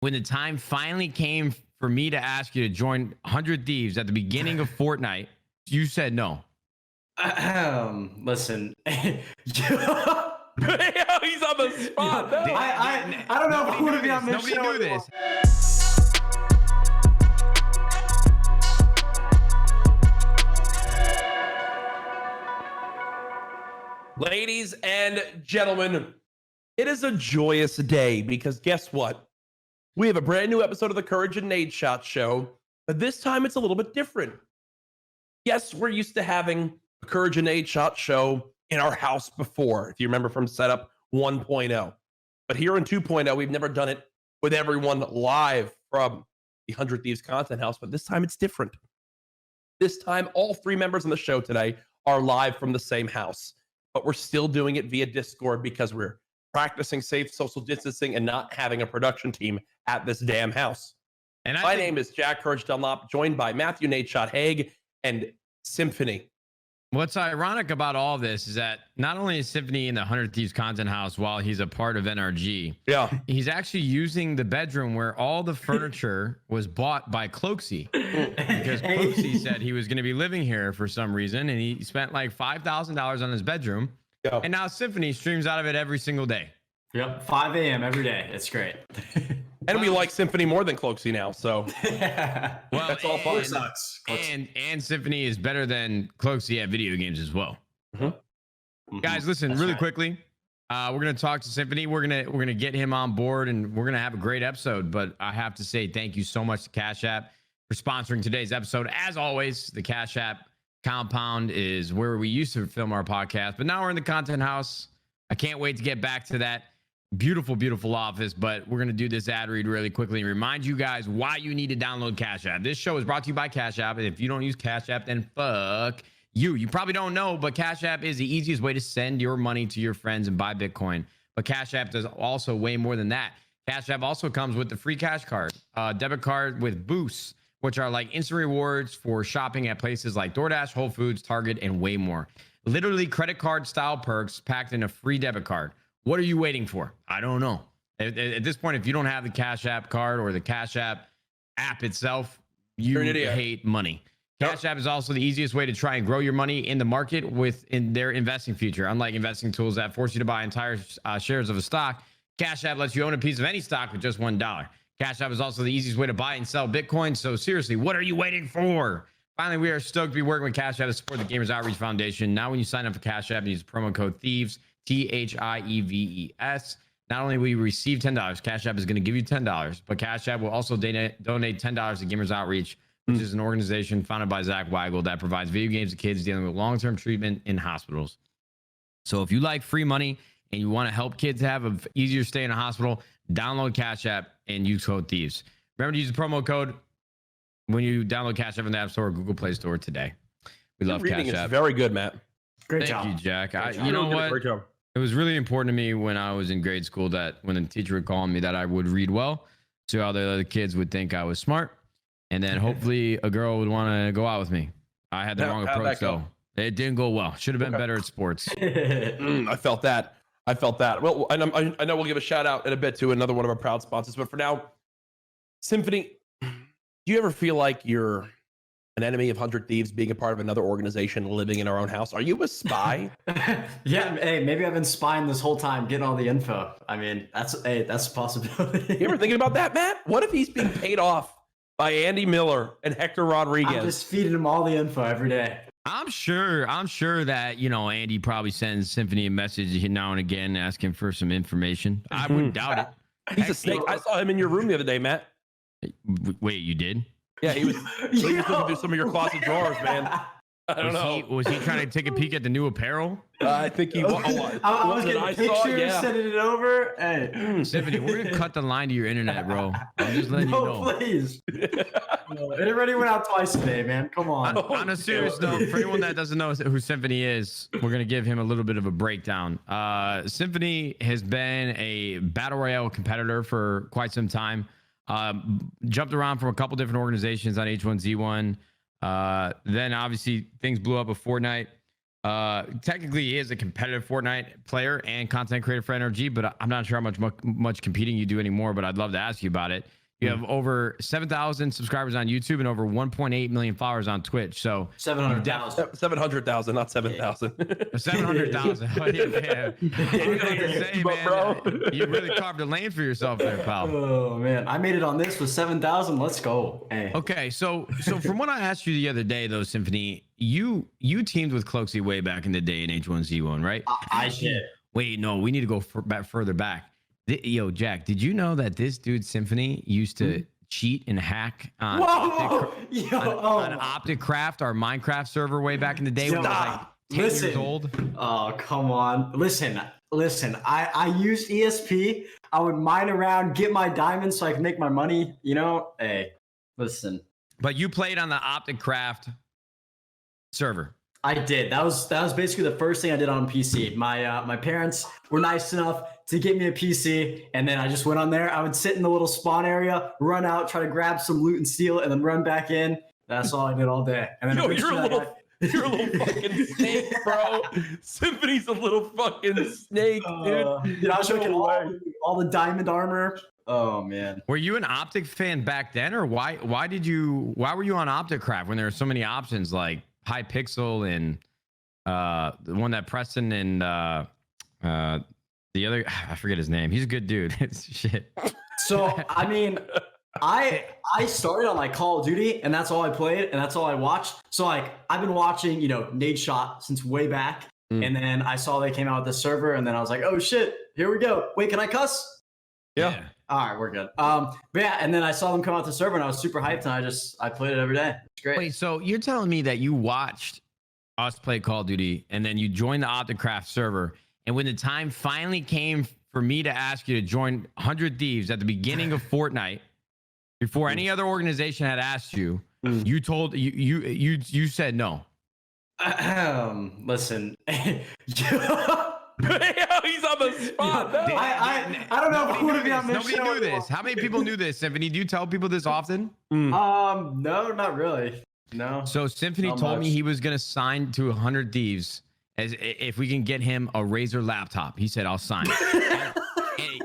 when the time finally came for me to ask you to join 100 Thieves at the beginning of Fortnite, you said no. Listen. He's on the spot. I don't know if I want to be on this show. Nobody knew this. Ladies and gentlemen, it is a joyous day because guess what? We have a brand new episode of the CouRage and Nadeshot Show, but this time it's a little bit different. Yes, we're used to having a CouRage and Nadeshot Show in our house before, if you remember from setup 1.0. But here in 2.0, we've never done it with everyone live from the 100 Thieves content house, but this time it's different. This time, all three members on the show today are live from the same house, but we're still doing it via Discord because we're practicing safe social distancing and not having a production team at this damn house. And my name is Jack Courage Dunlop, joined by Matthew Nadeshot Haig and Symfuhny. What's ironic about all this is that not only is Symfuhny in the 100 Thieves content house while he's a part of NRG, he's actually using the bedroom where all the furniture was bought by Cloaksy, because Cloaksy said he was going to be living here for some reason, and he spent like $5,000 on his bedroom, and now Symfuhny streams out of it every single day. Yep, 5 a.m. every day. It's great. And we like Symfuhny more than Cloaksy now, so well, that's all fun. And Symfuhny is better than Cloaksy at video games as well. Guys, listen, really quickly. We're gonna talk to Symfuhny. We're gonna get him on board, and we're gonna have a great episode. But I have to say thank you so much to Cash App for sponsoring today's episode. As always, the Cash App compound is where we used to film our podcast, but now we're in the content house. I can't wait to get back to that beautiful, beautiful office, but we're going to do this ad read really quickly and remind you guys why you need to download Cash App. This show is brought to you by Cash App, and if you don't use Cash App, then fuck you. You probably don't know, but Cash App is the easiest way to send your money to your friends and buy Bitcoin. But Cash App does also way more than that. Cash App also comes with the free cash card, debit card with boosts, which are like instant rewards for shopping at places like DoorDash, Whole Foods, Target, and way more. Literally credit card style perks packed in a free debit card. What are you waiting for? I don't know. At this point, if you don't have the Cash App card or the Cash App itself, you hate money. Cash App is also the easiest way to try and grow your money in the market in their investing feature. Unlike investing tools that force you to buy entire shares of a stock, Cash App lets you own a piece of any stock with just $1. Cash App is also the easiest way to buy and sell Bitcoin. So seriously, what are you waiting for? Finally, we are stoked to be working with Cash App to support the Gamers Outreach Foundation. Now, when you sign up for Cash App and use promo code Thieves, THIEVES, not only will you receive $10, Cash App is going to give you $10, but Cash App will also donate $10 to Gamers Outreach, which is an organization founded by Zach Weigel that provides video games to kids dealing with long-term treatment in hospitals. So if you like free money and you want to help kids have an easier stay in a hospital, download Cash App and use code Thieves. Remember to use the promo code when you download Cash App in the App Store or Google Play Store today. We love Cash App. It's very good, Matt. Great job. Thank you, Jack. You know what? Great job. It was really important to me when I was in grade school that when the teacher would call me that I would read well, so all the other kids would think I was smart, and then hopefully a girl would want to go out with me. I had the wrong approach, though. It didn't go well. Should have been better at sports. I felt that. Well, I know we'll give a shout out in a bit to another one of our proud sponsors, but for now, Symfuhny, do you ever feel like you're an enemy of 100 Thieves being a part of another organization living in our own house? Are you a spy? Yeah, hey, maybe I've been spying this whole time, getting all the info. I mean, that's a possibility. You ever thinking about that, Matt? What if he's being paid off by Andy Miller and Hector Rodriguez? I'm just feeding him all the info every day. I'm sure that, Andy probably sends Symfuhny a message now and again asking for some information. I wouldn't doubt it. He's a snake. I saw him in your room the other day, Matt. Wait, you did? Yeah, he was looking through some of your closet drawers, man. I don't know. Was he trying to take a peek at the new apparel? I think he was. I was getting pictures, sending it over. Hey, Symfuhny, we're gonna cut the line to your internet, bro. I'm just letting you know. Please. No, it already went out twice today, man. Come on. On a serious note, for anyone that doesn't know who Symfuhny is, we're gonna give him a little bit of a breakdown. Symfuhny has been a battle royale competitor for quite some time. Jumped around from a couple different organizations on H1Z1. Then obviously things blew up with Fortnite. Technically he is a competitive Fortnite player and content creator for NRG, but I'm not sure how much competing you do anymore, but I'd love to ask you about it. You have over 7,000 subscribers on YouTube and over 1.8 million followers on Twitch. So 700,000. 700,000, not 7,000. 700,000. Bro, you really carved a lane for yourself there, pal. Oh man, I made it on this with 7,000. Let's go. Hey. Okay, so from what I asked you the other day, though, Symfuhny, you teamed with Cloaksy way back in the day in H1Z1, right? I did. Wait, no, we need to go further back. Yo, Jack, did you know that this dude Symfuhny used to cheat and hack on on Optic Craft, our Minecraft server way back in the day when I was like 10 years old? Oh, come on. Listen. I used ESP. I would mine around, get my diamonds so I can make my money. You know, hey, listen. But you played on the Optic Craft server. I did. That was basically the first thing I did on PC. My parents were nice enough to get me a PC, and then I just went on there. I would sit in the little spawn area, run out, try to grab some loot and steal, and then run back in. That's all I did all day. And then you're a little fucking snake, bro. Symfuhny's a little fucking snake, dude. I was making all the diamond armor. Oh man. Were you an Optic fan back then, or why were you on Optic Craft when there were so many options like Hypixel and the one that Preston and the other, I forget his name. He's a good dude. It's shit. So I mean, I started on like Call of Duty, and that's all I played, and that's all I watched. So like I've been watching, Nadeshot since way back, and then I saw they came out with this server, and then I was like, oh shit, here we go. Wait, can I cuss? Yeah. All right, we're good. But yeah, and then I saw them come out the server, and I was super hyped, and I played it every day. It's great. Wait, so you're telling me that you watched us play Call of Duty, and then you joined the Optic Craft server, and when the time finally came for me to ask you to join 100 Thieves at the beginning of Fortnite, before any other organization had asked you, you told you said no. Listen. He's on the spot. I don't know if I want to be on this Nobody show. knew this. How many people knew this, Symfuhny? Do you tell people this often? No, not really. No. So Symfuhny told me he was going to sign to 100 Thieves as if we can get him a Razer laptop. He said, "I'll sign."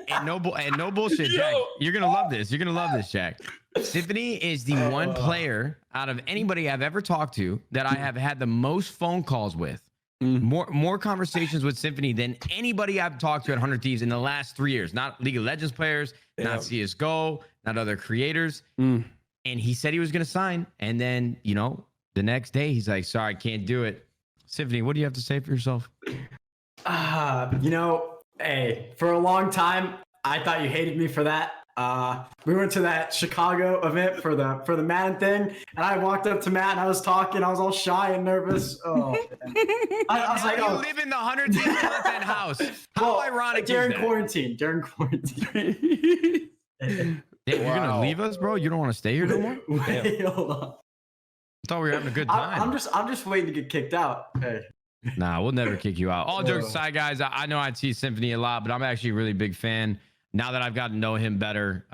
and no bullshit, Jack. You're gonna love this. You're gonna love this, Jack. Symfuhny is the one player out of anybody I've ever talked to that I have had the most phone calls with. More conversations with Symfuhny than anybody I've talked to at 100 Thieves in the last 3 years. Not League of Legends players, not CSGO, not other creators. And he said he was going to sign. And then, the next day he's like, sorry, I can't do it. Symfuhny, what do you have to say for yourself? Hey, for a long time, I thought you hated me for that. We went to that Chicago event for the Madden thing, and I walked up to Matt and I was talking. I was all shy and nervous. Oh, man. I was like, you live in the 100 Thieves content house. How ironic during is that? quarantine. Damn, you're gonna leave us, bro? You don't want to stay here no more? Wait, hold on. I thought we were having a good time. I'm just waiting to get kicked out. Hey. Nah, we'll never kick you out. All jokes aside, guys, I know I see Symfuhny a lot, but I'm actually a really big fan. Now that I've gotten to know him better,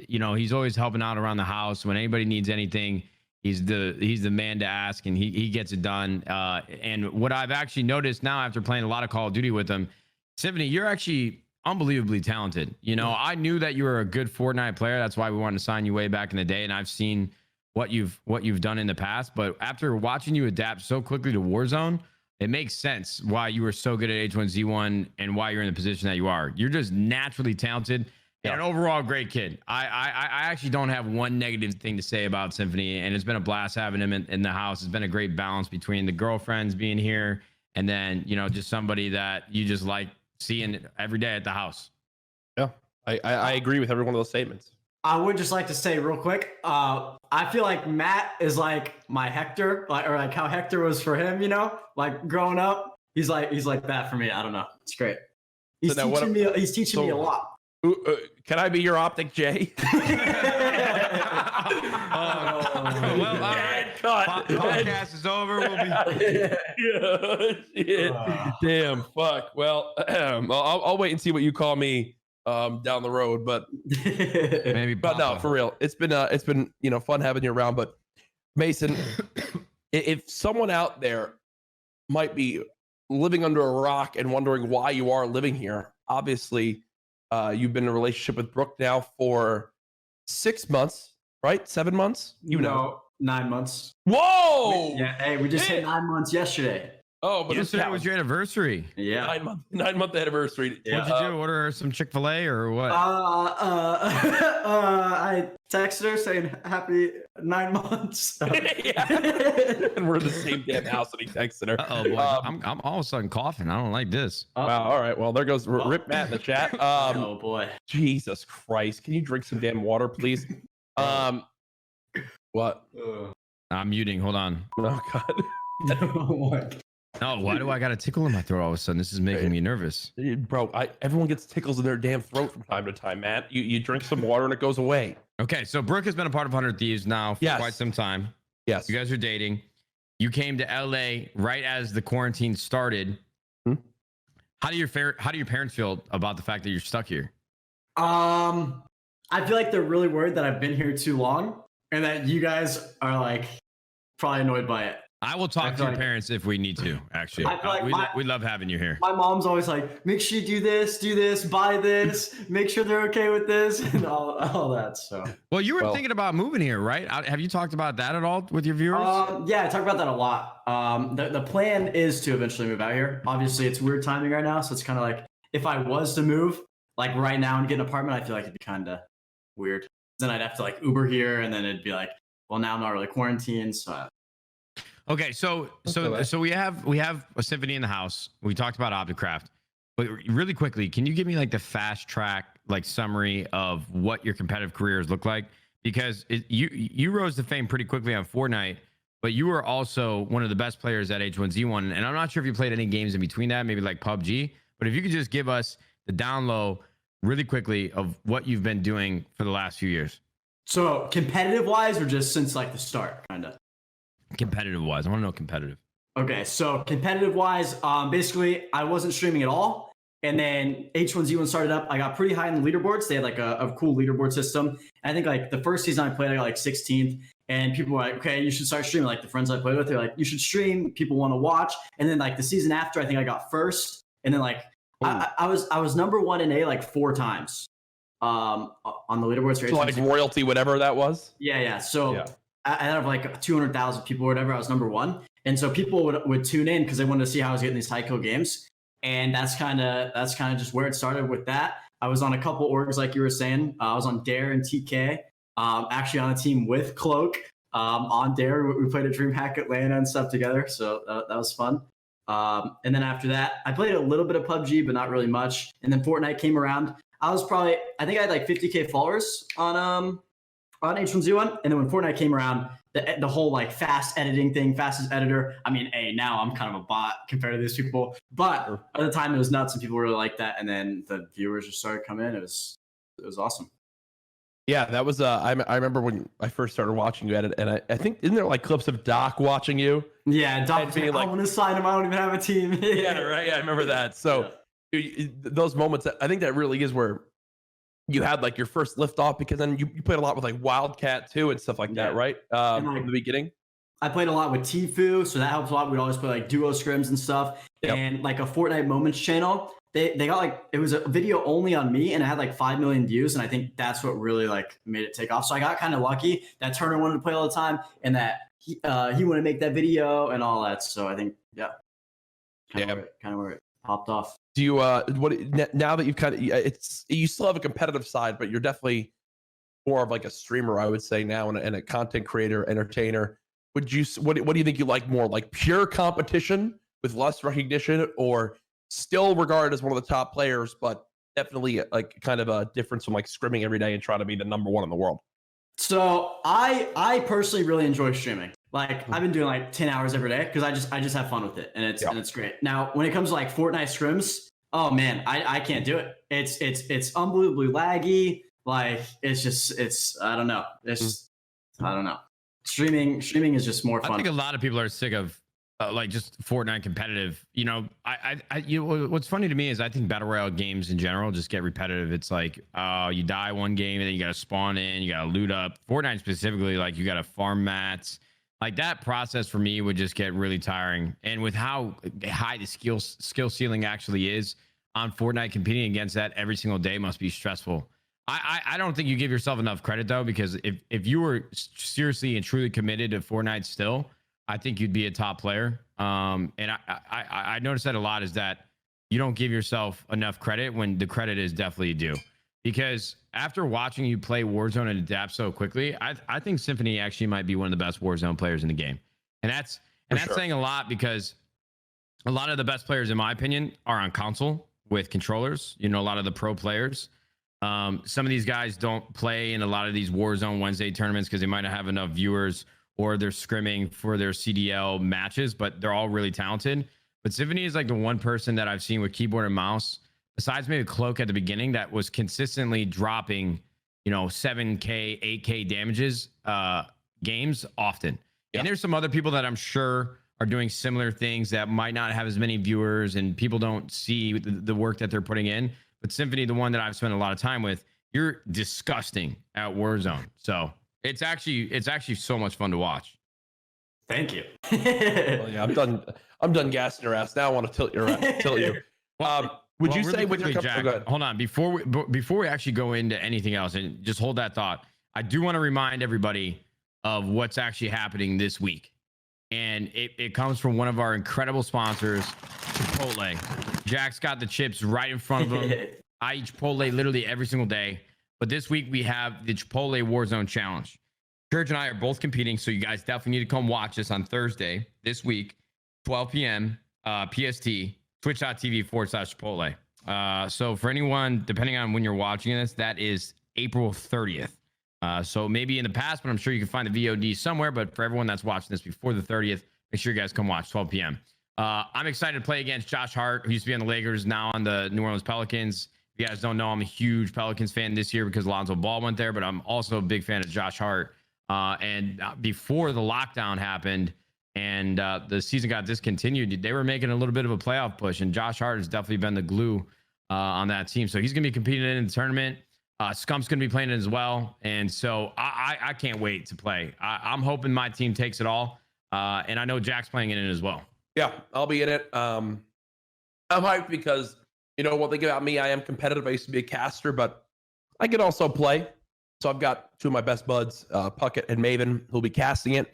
he's always helping out around the house. When anybody needs anything, he's the man to ask, and he gets it done. And what I've actually noticed now after playing a lot of Call of Duty with him, Symfuhny, you're actually unbelievably talented. I knew that you were a good Fortnite player. That's why we wanted to sign you way back in the day, and I've seen what you've done in the past. But after watching you adapt so quickly to Warzone, it makes sense why you were so good at H1Z1 and why you're in the position that you are. You're just naturally talented and an overall great kid. I actually don't have one negative thing to say about Symfuhny, and it's been a blast having him in the house. It's been a great balance between the girlfriends being here and then, just somebody that you just like seeing every day at the house. Yeah, I agree with every one of those statements. I would just like to say real quick, I feel like Matt is like my Hector, or like how Hector was for him, like growing up. He's like that for me. I don't know. It's great. He's teaching me a lot. Can I be your Optic J? Well, all right. Podcast is over. We'll be. Damn. Fuck. Well, I'll wait and see what you call me down the road, but Maybe. but no, for real, it's been fun having you around. But Mason, if someone out there might be living under a rock and wondering why you are living here. Obviously, you've been in a relationship with Brooke now for 6 months, right? 7 months? You know. 9 months. Whoa! Hey, we just hit 9 months yesterday. Oh, but yesterday was your anniversary. Yeah. 9 month anniversary. What'd you do? Order her some Chick-fil-A or what? I texted her saying happy 9 months. Yeah. And we're in the same damn house, and he texted her. Oh boy, I'm all of a sudden coughing. I don't like this. Wow. All right. Well, there goes Rip Matt in the chat. Oh boy. Jesus Christ. Can you drink some damn water, please? What? I'm muting. Hold on. Oh God. Oh my God. No, why do I got a tickle in my throat all of a sudden? This is making me nervous. Bro, everyone gets tickles in their damn throat from time to time, Matt. You drink some water and it goes away. Okay, so Brooke has been a part of 100 Thieves now for quite some time. Yes. You guys are dating. You came to LA right as the quarantine started. How do your parents feel about the fact that you're stuck here? I feel like they're really worried that I've been here too long and that you guys are like probably annoyed by it. I will talk to your parents if we need to, actually. I feel like we love having you here. My mom's always like, make sure you do this, buy this, make sure they're okay with this, and all that. So. Well, you were thinking about moving here, right? Have you talked about that at all with your viewers? Yeah, I talk about that a lot. The plan is to eventually move out here. Obviously, it's weird timing right now, so it's kind of like if I was to move, like right now and get an apartment, I feel like it'd be kind of weird. Then I'd have to like Uber here, and then it'd be like, well, now I'm not really quarantined, so. Okay, so we have a Symfuhny in the house. We talked about Opticraft, but really quickly, can you give me like the fast track like summary of what your competitive careers look like? Because you rose to fame pretty quickly on Fortnite, but you were also one of the best players at H1Z1, and I'm not sure if you played any games in between that, maybe like PUBG. But if you could just give us the down low really quickly of what you've been doing for the last few years. So competitive wise, or just since like the start, kind of. Competitive wise, I want to know competitive. Okay, so competitive wise, basically I wasn't streaming at all, and then H1Z1 started up. I got pretty high in the leaderboards. They had like a cool leaderboard system. And I think like the first season I played, I got like 16th, and people were like, "Okay, you should start streaming." Like the friends I played with, they're like, "You should stream. People want to watch." And then like the season after, I think I got first, and then like I was number one in A like 4 times, on the leaderboards. So like royalty, whatever that was. Yeah. So. Yeah. Out of like 200,000 people or whatever, I was number one. And so people would tune in because they wanted to see how I was getting these high kill games. And that's kind of just where it started with that. I was on a couple orgs, like you were saying. I was on Dare and TK, actually on a team with Cloak. On Dare, we played a DreamHack Atlanta and stuff together. So that was fun. And then after that, I played a little bit of PUBG, but not really much. And then Fortnite came around. I think I had like 50K followers on H1Z1, and then when Fortnite came around, the whole like fast editing thing, fastest editor. I mean, now I'm kind of a bot compared to these people, but at the time it was nuts, and people really liked that. And then the viewers just started coming in. It was awesome. Yeah, that was. I remember when I first started watching you edit, and I think isn't there like clips of Doc watching you? Yeah, Doc being like, "I want to sign him. I don't even have a team." Yeah, right. Yeah, I remember that. So those moments, I think that really is where you had like your first lift off, because then you played a lot with like Wildcat too and stuff like that, right? From the beginning. I played a lot with Tfue, so that helps a lot. We'd always play like duo scrims and stuff. Yep. And like a Fortnite Moments channel, they got like, it was a video only on me, and it had like 5 million views, and I think that's what really like made it take off. So I got kind of lucky that Turner wanted to play all the time, and that he wanted to make that video and all that. So I think kind of where it popped off. Do you now that you've kind of, you still have a competitive side, but you're definitely more of like a streamer, I would say now, and a content creator, entertainer. What do you think you like more, like pure competition with less recognition, or still regarded as one of the top players, but definitely like kind of a difference from like scrimming every day and trying to be the number one in the world? So I personally really enjoy streaming. Like I've been doing like 10 hours every day because I just have fun with it, and it's great. Now when it comes to like Fortnite scrims, oh man, I can't do it. It's unbelievably laggy. Like it's I don't know. I don't know. Streaming is just more fun. I think a lot of people are sick of like just Fortnite competitive. You know, what's funny to me is I think battle royale games in general just get repetitive. It's like you die one game and then you got to spawn in, you got to loot up. Fortnite specifically, like you got to farm mats. Like that process for me would just get really tiring. And with how high the skill ceiling actually is on Fortnite, competing against that every single day must be stressful. I don't think you give yourself enough credit though, because if you were seriously and truly committed to Fortnite still, I think you'd be a top player. And I noticed that a lot, is that you don't give yourself enough credit when the credit is definitely due. Because after watching you play Warzone and adapt so quickly, I think Symfuhny actually might be one of the best Warzone players in the game. And that's saying a lot, because a lot of the best players, in my opinion, are on console with controllers. You know, a lot of the pro players. Some of these guys don't play in a lot of these Warzone Wednesday tournaments because they might not have enough viewers, or they're scrimming for their CDL matches, but they're all really talented. But Symfuhny is like the one person that I've seen with keyboard and mouse, besides maybe Cloak at the beginning, that was consistently dropping, 7K, 8K damages games often. Yeah. And there's some other people that I'm sure are doing similar things that might not have as many viewers and people don't see the work that they're putting in. But Symfuhny, the one that I've spent a lot of time with, you're disgusting at Warzone. So it's actually so much fun to watch. Thank you. Well, yeah, I'm done gassing your ass. Now I want to tilt you. Would you really say with your Jack, hold on, before we actually go into anything else, and just hold that thought, I do want to remind everybody of what's actually happening this week. And it comes from one of our incredible sponsors, Chipotle. Jack's got the chips right in front of him. I eat Chipotle literally every single day. But this week we have the Chipotle Warzone Challenge. CouRage and I are both competing, so you guys definitely need to come watch us on Thursday this week, 12 p.m. PST, twitch.tv/Chipotle. So for anyone, depending on when you're watching this, that is April 30th. So maybe in the past, but I'm sure you can find the VOD somewhere. But for everyone that's watching this before the 30th, make sure you guys come watch 12 p.m. I'm excited to play against Josh Hart, who used to be on the Lakers, now on the New Orleans Pelicans. If you guys don't know, I'm a huge Pelicans fan this year because Lonzo Ball went there, but I'm also a big fan of Josh Hart. And before the lockdown happened and the season got discontinued, they were making a little bit of a playoff push, and Josh Hart has definitely been the glue on that team. So he's going to be competing in the tournament. Scump's going to be playing it as well. And so I can't wait to play. I'm hoping my team takes it all. And I know Jack's playing in it as well. Yeah, I'll be in it. I'm hyped because, one thing about me, I am competitive. I used to be a caster, but I can also play. So I've got two of my best buds, Puckett and Maven, who'll be casting it.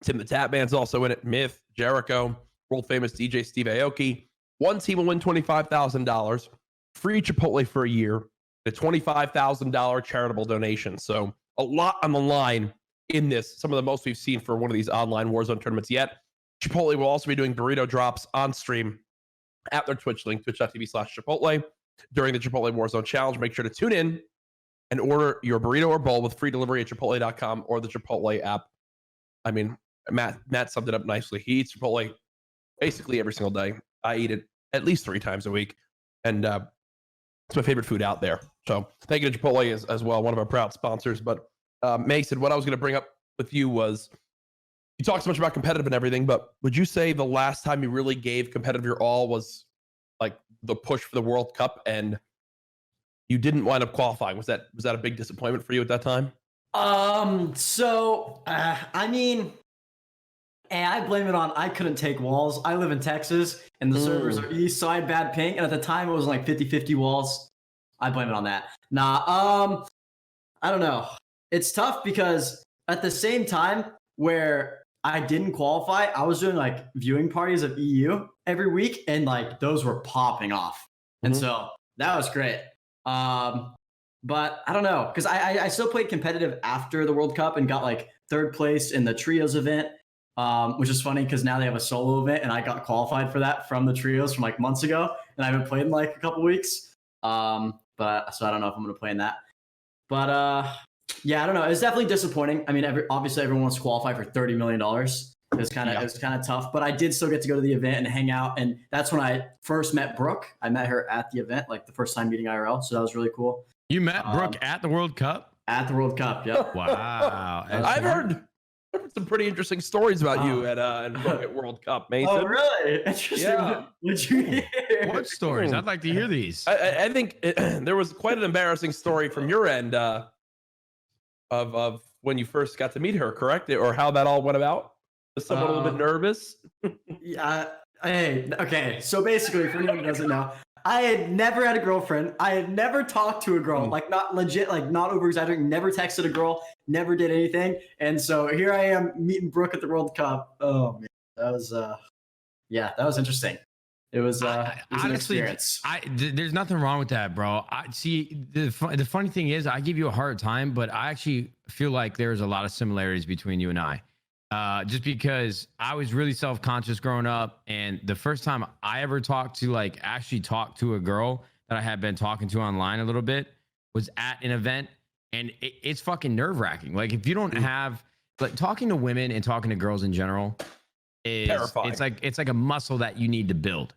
Tim the Tapman's also in it. Myth, Jericho, world famous DJ Steve Aoki. One team will win $25,000, free Chipotle for a year, a $25,000 charitable donation. So a lot on the line in this. Some of the most we've seen for one of these online Warzone tournaments yet. Chipotle will also be doing burrito drops on stream at their Twitch link, twitch.tv/Chipotle, during the Chipotle Warzone Challenge. Make sure to tune in and order your burrito or bowl with free delivery at Chipotle.com or the Chipotle app. I mean, Matt summed it up nicely. He eats Chipotle basically every single day. I eat it at least 3 times a week, and it's my favorite food out there. So thank you to Chipotle as well, one of our proud sponsors. But Mason, what I was going to bring up with you was, you talk so much about competitive and everything, but would you say the last time you really gave competitive your all was like the push for the World Cup, and you didn't wind up qualifying? Was that a big disappointment for you at that time? I mean, I blame it on I couldn't take walls. I live in Texas and the servers are east, so I had bad ping, and at the time it was like 50-50 walls. I blame it on that. Nah, I don't know. It's tough because at the same time where I didn't qualify, I was doing like viewing parties of EU every week, and like those were popping off. And so that was great. But I don't know, because I still played competitive after the World Cup and got like 3rd place in the trios event, which is funny because now they have a solo event, and I got qualified for that from the trios from like months ago, and I haven't played in like a couple weeks. But so I don't know if I'm going to play in that. But yeah, I don't know. It's definitely disappointing. I mean, obviously everyone wants to qualify for $30 million. It was kind of tough, but I did still get to go to the event and hang out. And that's when I first met Brooke. I met her at the event, like the first time meeting IRL. So that was really cool. You met Brooke at the World Cup? At the World Cup, yep. Wow. I've heard some pretty interesting stories about you at World Cup, Mason. Oh, really? Interesting. Yeah. What'd you hear? What stories? I'd like to hear these. I think there was quite an embarrassing story from your end. of when you first got to meet her, correct? Or how that all went about? Was someone a little bit nervous? Yeah. Hey, okay. So basically, for anyone who doesn't know, I had never had a girlfriend. I had never talked to a girl, like not legit, like not over exaggerating, never texted a girl, never did anything. And so here I am meeting Brooke at the World Cup. Oh man, that was yeah, that was interesting. It was honestly, an experience. There's nothing wrong with that, bro. I see the funny thing is I give you a hard time, but I actually feel like there's a lot of similarities between you and I. Just because I was really self-conscious growing up, and the first time I ever actually talked to a girl that I had been talking to online a little bit was at an event, and it's fucking nerve-wracking. Like if you don't have, like, talking to women and talking to girls in general is terrifying. It's like a muscle that you need to build.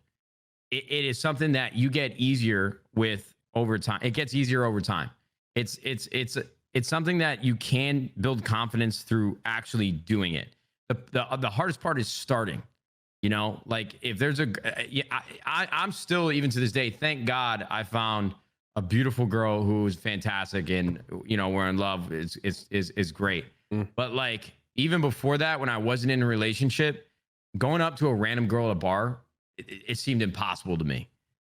It is something that you get easier with over time. It gets easier over time. It's something that you can build confidence through actually doing it. The hardest part is starting, you know, like if there's I'm still, even to this day, thank God I found a beautiful girl who is fantastic, and, you know, we're in love. Is great. But like, even before that, when I wasn't in a relationship, going up to a random girl at a bar, it seemed impossible to me.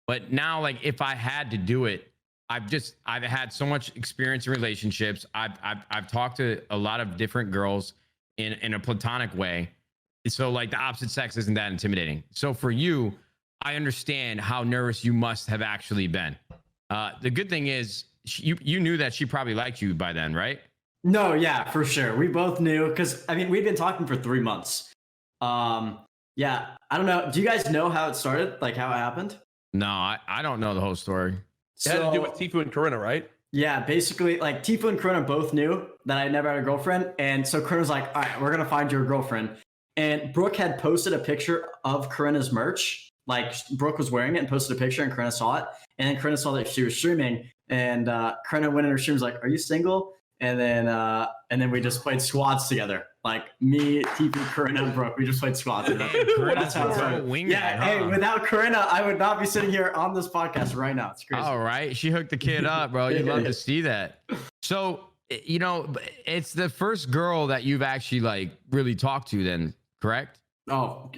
But now, like, if I had to do it, I've had so much experience in relationships. I've talked to a lot of different girls in a platonic way. So like the opposite sex isn't that intimidating. So for you, I understand how nervous you must have actually been. The good thing is you knew that she probably liked you by then, right? No, yeah, for sure. We both knew, because I mean, we'd been talking for 3 months. Yeah, I don't know. Do you guys know how it started? Like how it happened? No, I don't know the whole story. It had to do with Tfue and Corinna, right? Yeah, basically, like Tfue and Corinna both knew that I never had a girlfriend, and so Corinna's like, "All right, we're gonna find you a girlfriend." And Brooke had posted a picture of Corinna's merch, like Brooke was wearing it, and posted a picture, and Corinna saw it, and then Corinna saw that she was streaming, and Corinna went in her stream, was like, "Are you single?" And then we just played squads together. Like me, Tfue, Corinna, and Brooke. We just played squads together. That's how it started. Yeah, hey, without Corinna, I would not be sitting here on this podcast right now. It's crazy. All right. She hooked the kid up, bro. You'd love to see that. So, you know, it's the first girl that you've actually like really talked to then, correct? Oh,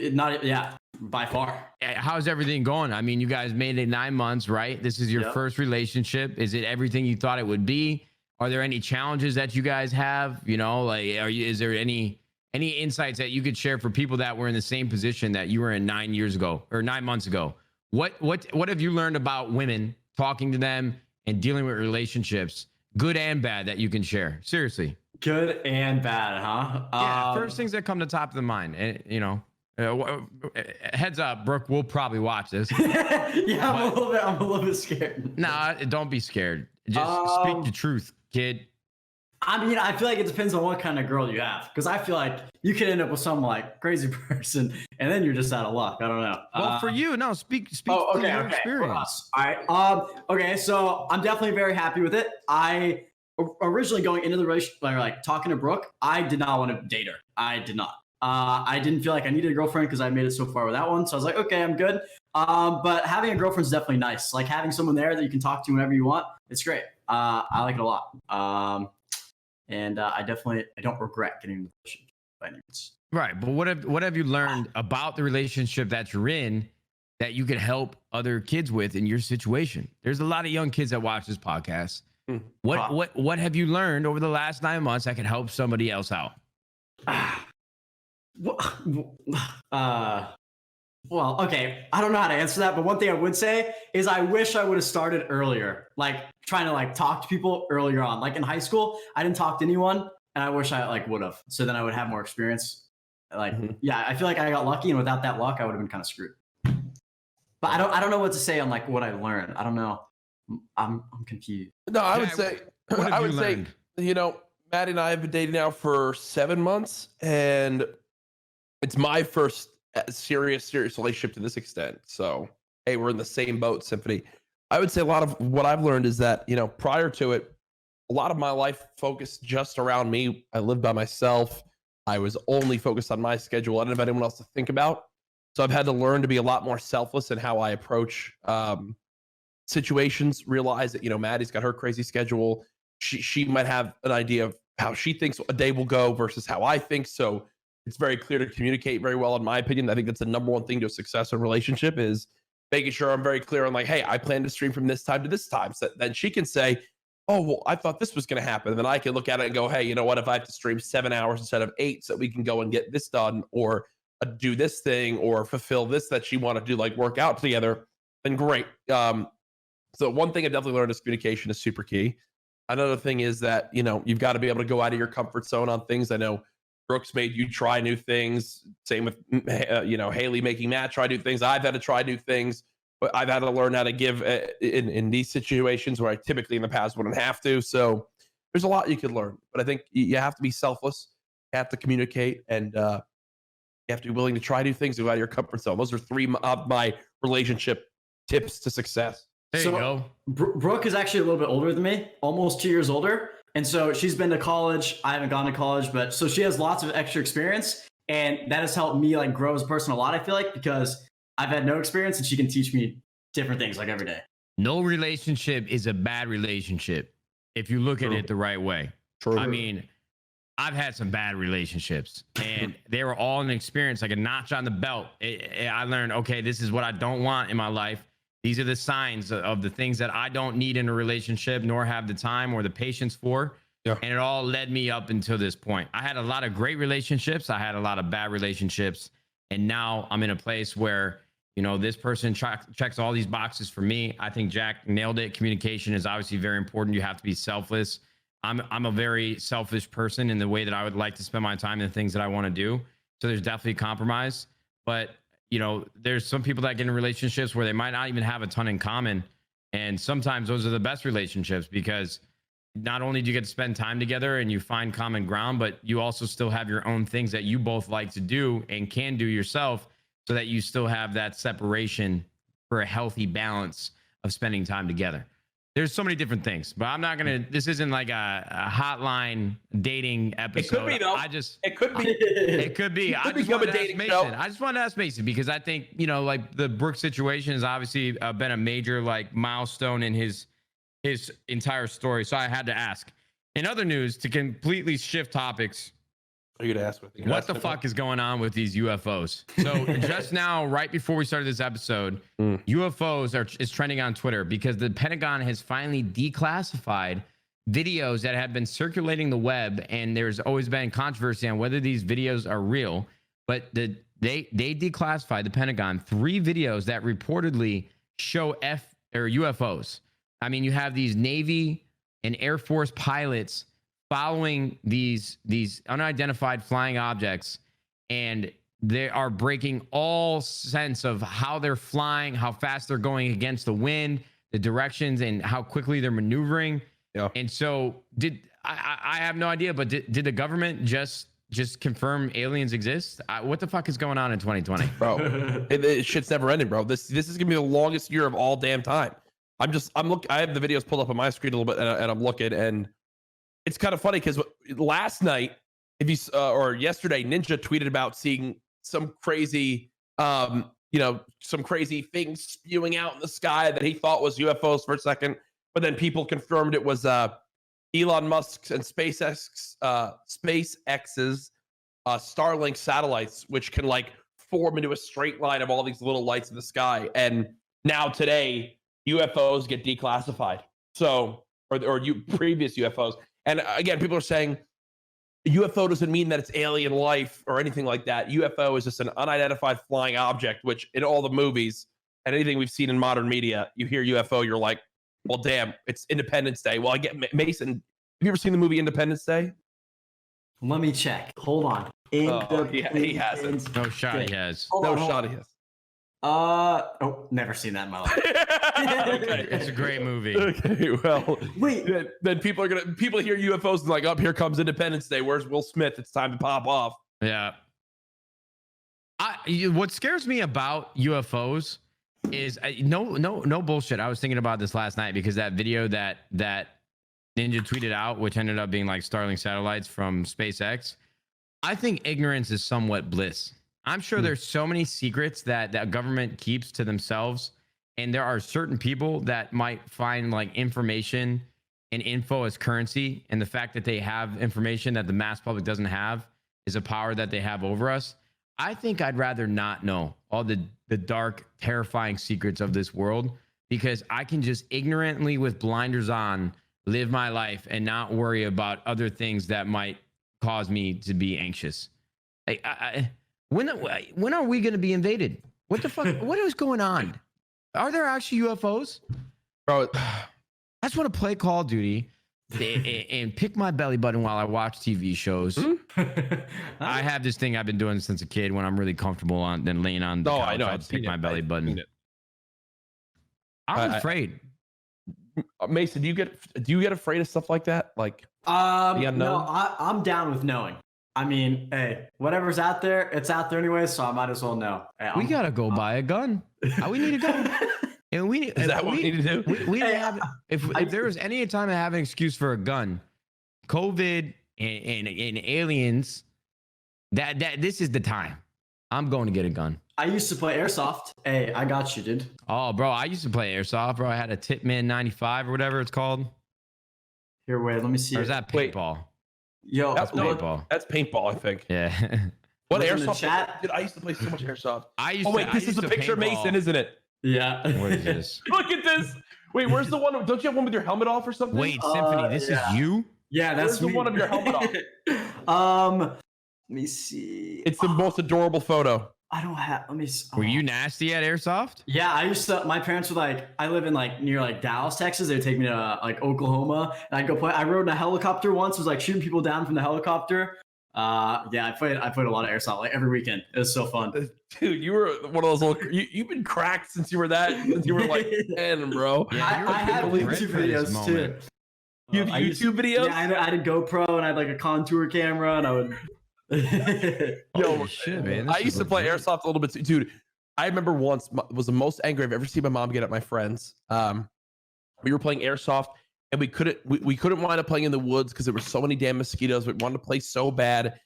by far. How's everything going? I mean, you guys made it 9 months, right? This is your first relationship. Is it everything you thought it would be? Are there any challenges that you guys have? You know, like, is there any insights that you could share for people that were in the same position that you were in 9 years ago or 9 months ago? What have you learned about women, talking to them and dealing with relationships, good and bad, that you can share? Seriously. Good and bad, huh? Yeah, first things that come to top of the mind. And, you know, heads up, Brooke will probably watch this. Yeah, I'm a little bit scared. Nah, don't be scared. Just speak the truth, kid. I mean, I feel like it depends on what kind of girl you have, because I feel like you could end up with some like crazy person, and then you're just out of luck. I don't know. Well, for you, no, speak to your experience. All right. Okay. So I'm definitely very happy with it. I originally, going into the relationship, like talking to Brooke, I did not want to date her. I did not. I didn't feel like I needed a girlfriend because I made it so far with that one. So I was like, okay, I'm good. But having a girlfriend is definitely nice. Like having someone there that you can talk to whenever you want. It's great. I like it a lot. And I don't regret getting into the relationship by any means. Right. But what have you learned about the relationship that you're in that you could help other kids with in your situation? There's a lot of young kids that watch this podcast. What have you learned over the last 9 months that could help somebody else out? Well, okay, I don't know how to answer that, but one thing I would say is I wish I would have started earlier, like trying to like talk to people earlier on. Like in high school, I didn't talk to anyone, and I wish I like would have. So then I would have more experience. Like, yeah, I feel like I got lucky, and without that luck, I would have been kind of screwed. But I don't know what to say on like what I learned. I don't know. I'm confused. No, I would say, you know, Maddie and I have been dating now for 7 months, and it's my first serious relationship to this extent. So, hey, we're in the same boat, Symfuhny. I would say a lot of what I've learned is that, you know, prior to it, a lot of my life focused just around me. I lived by myself. I was only focused on my schedule. I didn't have anyone else to think about. So I've had to learn to be a lot more selfless in how I approach situations, realize that, you know, Maddie's got her crazy schedule. She might have an idea of how she thinks a day will go versus how I think. So it's very clear to communicate very well, in my opinion. I think that's the number one thing to a successful relationship is making sure I'm very clear on like, hey, I plan to stream from this time to this time. So then she can say, oh, well, I thought this was going to happen. And then I can look at it and go, hey, you know what? If I have to stream 7 hours instead of 8 so we can go and get this done or do this thing or fulfill this that she want to do, like work out together, then great. So one thing I definitely learned is communication is super key. Another thing is that, you know, you've got to be able to go out of your comfort zone on things. I know Brooks made you try new things. Same with, you know, Haley making Matt try new things. I've had to try new things, but I've had to learn how to give in these situations where I typically in the past wouldn't have to. So there's a lot you could learn, but I think you have to be selfless. You have to communicate, and you have to be willing to try new things, go out of your comfort zone. Those are 3 of my relationship tips to success. There you go. Brooke is actually a little bit older than me, almost 2 years older. And so she's been to college. I haven't gone to college, but so she has lots of extra experience. And that has helped me like grow as a person a lot, I feel like, because I've had no experience and she can teach me different things like every day. No relationship is a bad relationship if you look at it the right way. True. I mean, I've had some bad relationships and they were all an experience, like a notch on the belt. I learned, okay, this is what I don't want in my life. These are the signs of the things that I don't need in a relationship, nor have the time or the patience for. Yeah. And it all led me up until this point. I had a lot of great relationships. I had a lot of bad relationships. And now I'm in a place where, you know, this person checks all these boxes for me. I think Jack nailed it. Communication is obviously very important. You have to be selfless. I'm a very selfish person in the way that I would like to spend my time in the things that I want to do. So there's definitely compromise. But you know, there's some people that get in relationships where they might not even have a ton in common. And sometimes those are the best relationships because not only do you get to spend time together and you find common ground, but you also still have your own things that you both like to do and can do yourself so that you still have that separation for a healthy balance of spending time together. There's so many different things, but I'm not going to, this isn't like a hotline dating episode. It could be though. It could be. It could be. I just wanted to ask Mason because I think, you know, like the Brooke situation has obviously been a major like milestone in his entire story. So I had to ask. In other news, to completely shift topics, you'd ask what the fuck is going on with these UFOs? So just now, right before we started this episode, UFOs is trending on Twitter because the Pentagon has finally declassified videos that have been circulating the web, and there's always been controversy on whether these videos are real. But they declassified, the Pentagon, 3 videos that reportedly show UFOs. I mean, you have these Navy and Air Force pilots following these unidentified flying objects, and they are breaking all sense of how they're flying, how fast they're going against the wind, the directions, and how quickly they're maneuvering. Yeah. And so I have no idea, but did the government just confirm aliens exist? What the fuck is going on in 2020, bro? it shit's never ending, bro. This is gonna be the longest year of all damn time. I have the videos pulled up on my screen a little bit, and I'm looking, and it's kind of funny because last night, or yesterday, Ninja tweeted about seeing some crazy, some crazy things spewing out in the sky that he thought was UFOs for a second, but then people confirmed it was Elon Musk's and SpaceX's Starlink satellites, which can like form into a straight line of all these little lights in the sky. And now today, UFOs get declassified. So, or previous UFOs. And again, people are saying UFO doesn't mean that it's alien life or anything like that. UFO is just an unidentified flying object, which in all the movies and anything we've seen in modern media, you hear UFO, you're like, well, damn, it's Independence Day. Well, I get Mason. Have you ever seen the movie Independence Day? Let me check. Hold on. He hasn't. No shot he has. No shot he has. Never seen that in my life. Okay. It's a great movie. Okay, well, wait. Then people hear UFOs and like, up here comes Independence Day. Where's Will Smith? It's time to pop off. Yeah. What scares me about UFOs is no bullshit. I was thinking about this last night because that video that Ninja tweeted out, which ended up being like Starlink satellites from SpaceX. I think ignorance is somewhat bliss. I'm sure there's so many secrets that government keeps to themselves, and there are certain people that might find like information and info as currency, and the fact that they have information that the mass public doesn't have is a power that they have over us. I think I'd rather not know all the dark, terrifying secrets of this world, because I can just ignorantly, with blinders on, live my life and not worry about other things that might cause me to be anxious. Like, when are we going to be invaded? What the fuck? What is going on? Are there actually UFOs? Bro, I just want to play Call of Duty and pick my belly button while I watch TV shows. I have this thing I've been doing since a kid when I'm really comfortable on then laying on the couch. I know. I'll pick my belly button. I'm afraid. Mason, do you get afraid of stuff like that? Like the unknown? No, I'm down with knowing. I mean, hey, whatever's out there, it's out there anyway, so I might as well know. Hey, we gotta go buy a gun. We need a gun. And Is that what we need to do? We have, if there was any time to have an excuse for a gun, COVID and aliens, that this is the time. I'm going to get a gun. I used to play Airsoft. Hey, I got you, dude. Oh, bro, I used to play Airsoft, bro. I had a Tipman 95 or whatever it's called. Here, wait, let me see. Or is that paintball? Yo, that's paintball. That's paintball, I think. Yeah. What Look in Airsoft? the chat. Dude, I used to play so much Airsoft. This is a to picture of Mason, isn't it? Yeah. What is this? Look at this. Wait, where's the one? Don't you have one with your helmet off or something? Wait, Symfuhny, this is you? Yeah, that's Where's the one of your helmet off? Let me see. It's the most adorable photo. I don't have. Let me see. Were you nasty at Airsoft? Yeah, I used to. My parents were like, I live in like near like Dallas, Texas. They would take me to like Oklahoma, and I'd go play. I rode in a helicopter once. It was like shooting people down from the helicopter. Yeah, I played a lot of Airsoft like every weekend. It was so fun. Dude, you were one of those little. You've been cracked since you were like 10, bro. Yeah, I had YouTube videos too. You have YouTube videos? Yeah, I had a GoPro and I had like a contour camera, and I would. Yo, shit, man. I used to play Airsoft a little bit too. Dude, I remember once was the most angry I've ever seen my mom get at my friends. We were playing Airsoft and we couldn't wind up playing in the woods because there were so many damn mosquitoes. We wanted to play so bad.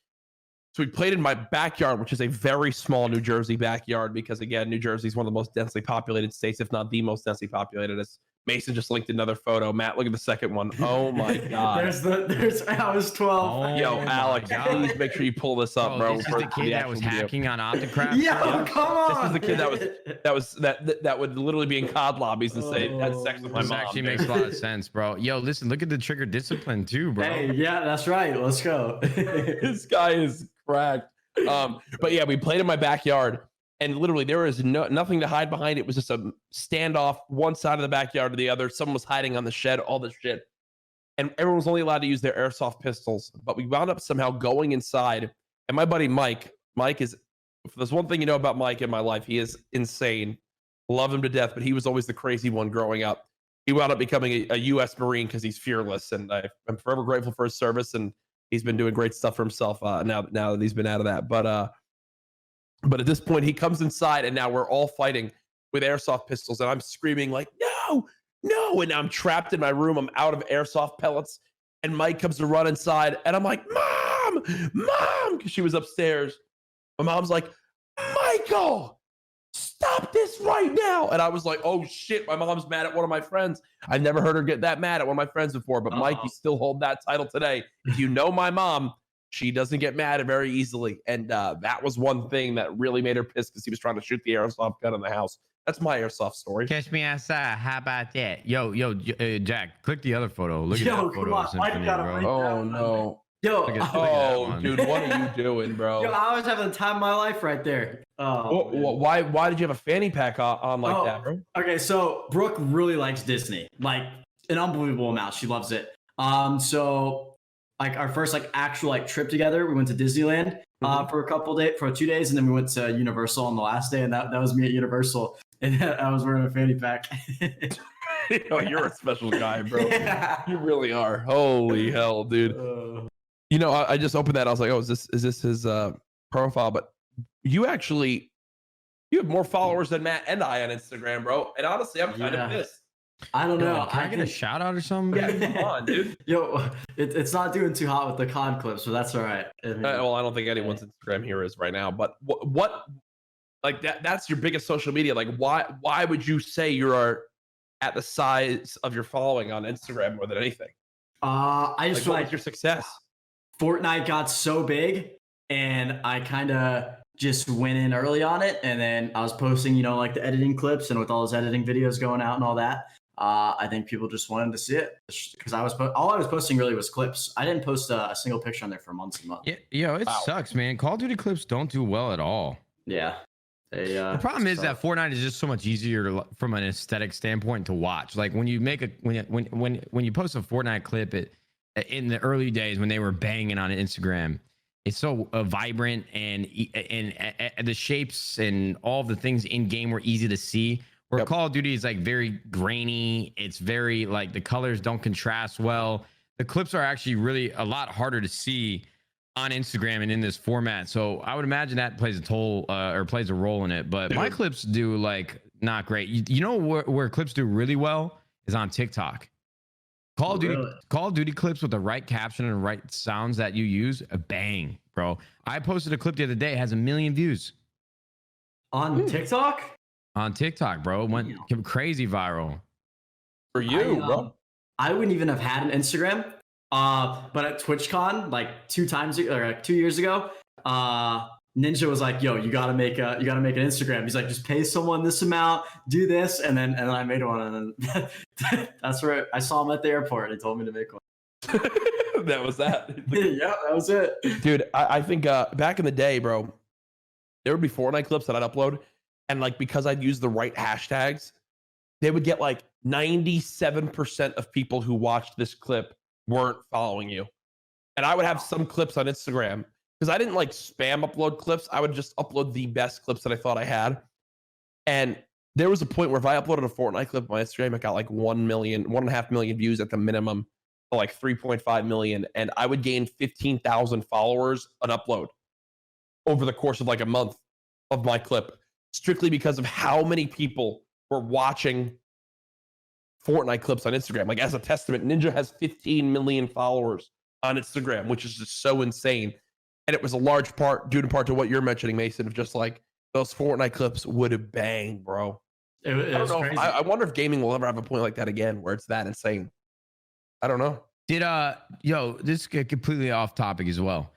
So we played in my backyard, which is a very small New Jersey backyard, because again, New Jersey is one of the most densely populated states, if not the most densely populated. As Mason just linked another photo. Matt, look at the second one. Oh my god. I was 12. Oh, yo, Alex, please make sure you pull this up, bro. This is the kid that was hacking on Optic. Yo, come on. This is the kid that would literally be in COD lobbies and say had sex with my mom. This actually makes a lot of sense, bro. Yo, listen, look at the trigger discipline too, bro. Hey, yeah, that's right. Let's go. This guy is cracked. But yeah, we played in my backyard. And literally, there was nothing to hide behind. It was just a standoff, one side of the backyard to the other. Someone was hiding on the shed, all this shit. And everyone was only allowed to use their airsoft pistols. But we wound up somehow going inside. And my buddy Mike is, if there's one thing you know about Mike in my life, he is insane. Love him to death, but he was always the crazy one growing up. He wound up becoming a U.S. Marine because he's fearless. And I'm forever grateful for his service. And he's been doing great stuff for himself now that he's been out of that. But at this point, he comes inside, and now we're all fighting with airsoft pistols, and I'm screaming like, no, and I'm trapped in my room. I'm out of airsoft pellets, and Mike comes to run inside, and I'm like, Mom, because she was upstairs. My mom's like, Michael, stop this right now. And I was like, oh, shit, my mom's mad at one of my friends. I've never heard her get that mad at one of my friends before, but Mike, you still hold that title today. If you know my mom, she doesn't get mad very easily. And that was one thing that really made her pissed, because he was trying to shoot the airsoft gun in the house. That's my airsoft story. Catch me outside. How about that? Yo, Jack, click the other photo. Look at that photo of Symfuhny, bro. Oh, no. Yo, dude, what are you doing, bro? Yo, I was having the time of my life right there. Why did you have a fanny pack on like that, bro? Okay, so Brooke really likes Disney, like an unbelievable amount. She loves it. So like our first like actual like trip together, we went to Disneyland for 2 days, and then we went to Universal on the last day, and that was me at Universal, and I was wearing a fanny pack. Oh, you're a special guy, bro. Yeah. You really are. Holy hell, dude. You know, I just opened that. I was like, oh, is this his profile? But you have more followers than Matt and I on Instagram, bro. And honestly, I'm kind of pissed. I don't know. Can I get a shout out or something? Yeah, come on, dude. Yo, it's not doing too hot with the COD clips, so that's all right. Well, I don't think anyone's Instagram here is right now. But what like that's your biggest social media? Like, why would you say you're at the size of your following on Instagram more than anything? I just Like, feel what like was your success? Fortnite got so big, and I kind of just went in early on it, and then I was posting, like the editing clips, and with all those editing videos going out and all that, I think people just wanted to see it because all I was posting really was clips. I didn't post a single picture on there for months and months. Yeah, it sucks, man. Call of Duty clips don't do well at all. Yeah. The problem is that Fortnite is just so much easier from an aesthetic standpoint to watch. Like when you make when you post a Fortnite clip in the early days when they were banging on Instagram, it's so vibrant and the shapes and all the things in game were easy to see. Where Call of Duty is like very grainy. It's very like the colors don't contrast well. The clips are actually really a lot harder to see on Instagram and in this format. So I would imagine that plays a toll or plays a role in it. But my clips do like not great. You know where clips do really well is on TikTok. Call of Duty clips with the right caption and right sounds that you use, a bang, bro. I posted a clip the other day, it has 1 million views. On TikTok? On TikTok, bro. It went crazy viral. For you, bro. I wouldn't even have had an Instagram. But at TwitchCon, like 2 years ago, Ninja was like, "Yo, you gotta make an Instagram." He's like, "Just pay someone this amount, do this," and then I made one, and then that's where I saw him at the airport. And he told me to make one. That was that. Yeah, that was it, dude. I think back in the day, bro, there would be Fortnite clips that I'd upload, and like because I'd use the right hashtags, they would get like 97% of people who watched this clip weren't following you. And I would have some clips on Instagram because I didn't like spam upload clips. I would just upload the best clips that I thought I had. And there was a point where if I uploaded a Fortnite clip on Instagram, it got like 1.5 million views at the minimum, to like 3.5 million. And I would gain 15,000 followers an upload over the course of like a month of my clip, strictly because of how many people were watching Fortnite clips on Instagram. Like as a testament, Ninja has 15 million followers on Instagram, which is just so insane. And it was a large part due to what you're mentioning, Mason, of just like those Fortnite clips would have banged, bro. It was crazy. I wonder if gaming will ever have a point like that again, where it's that insane. I don't know. This is completely off topic as well.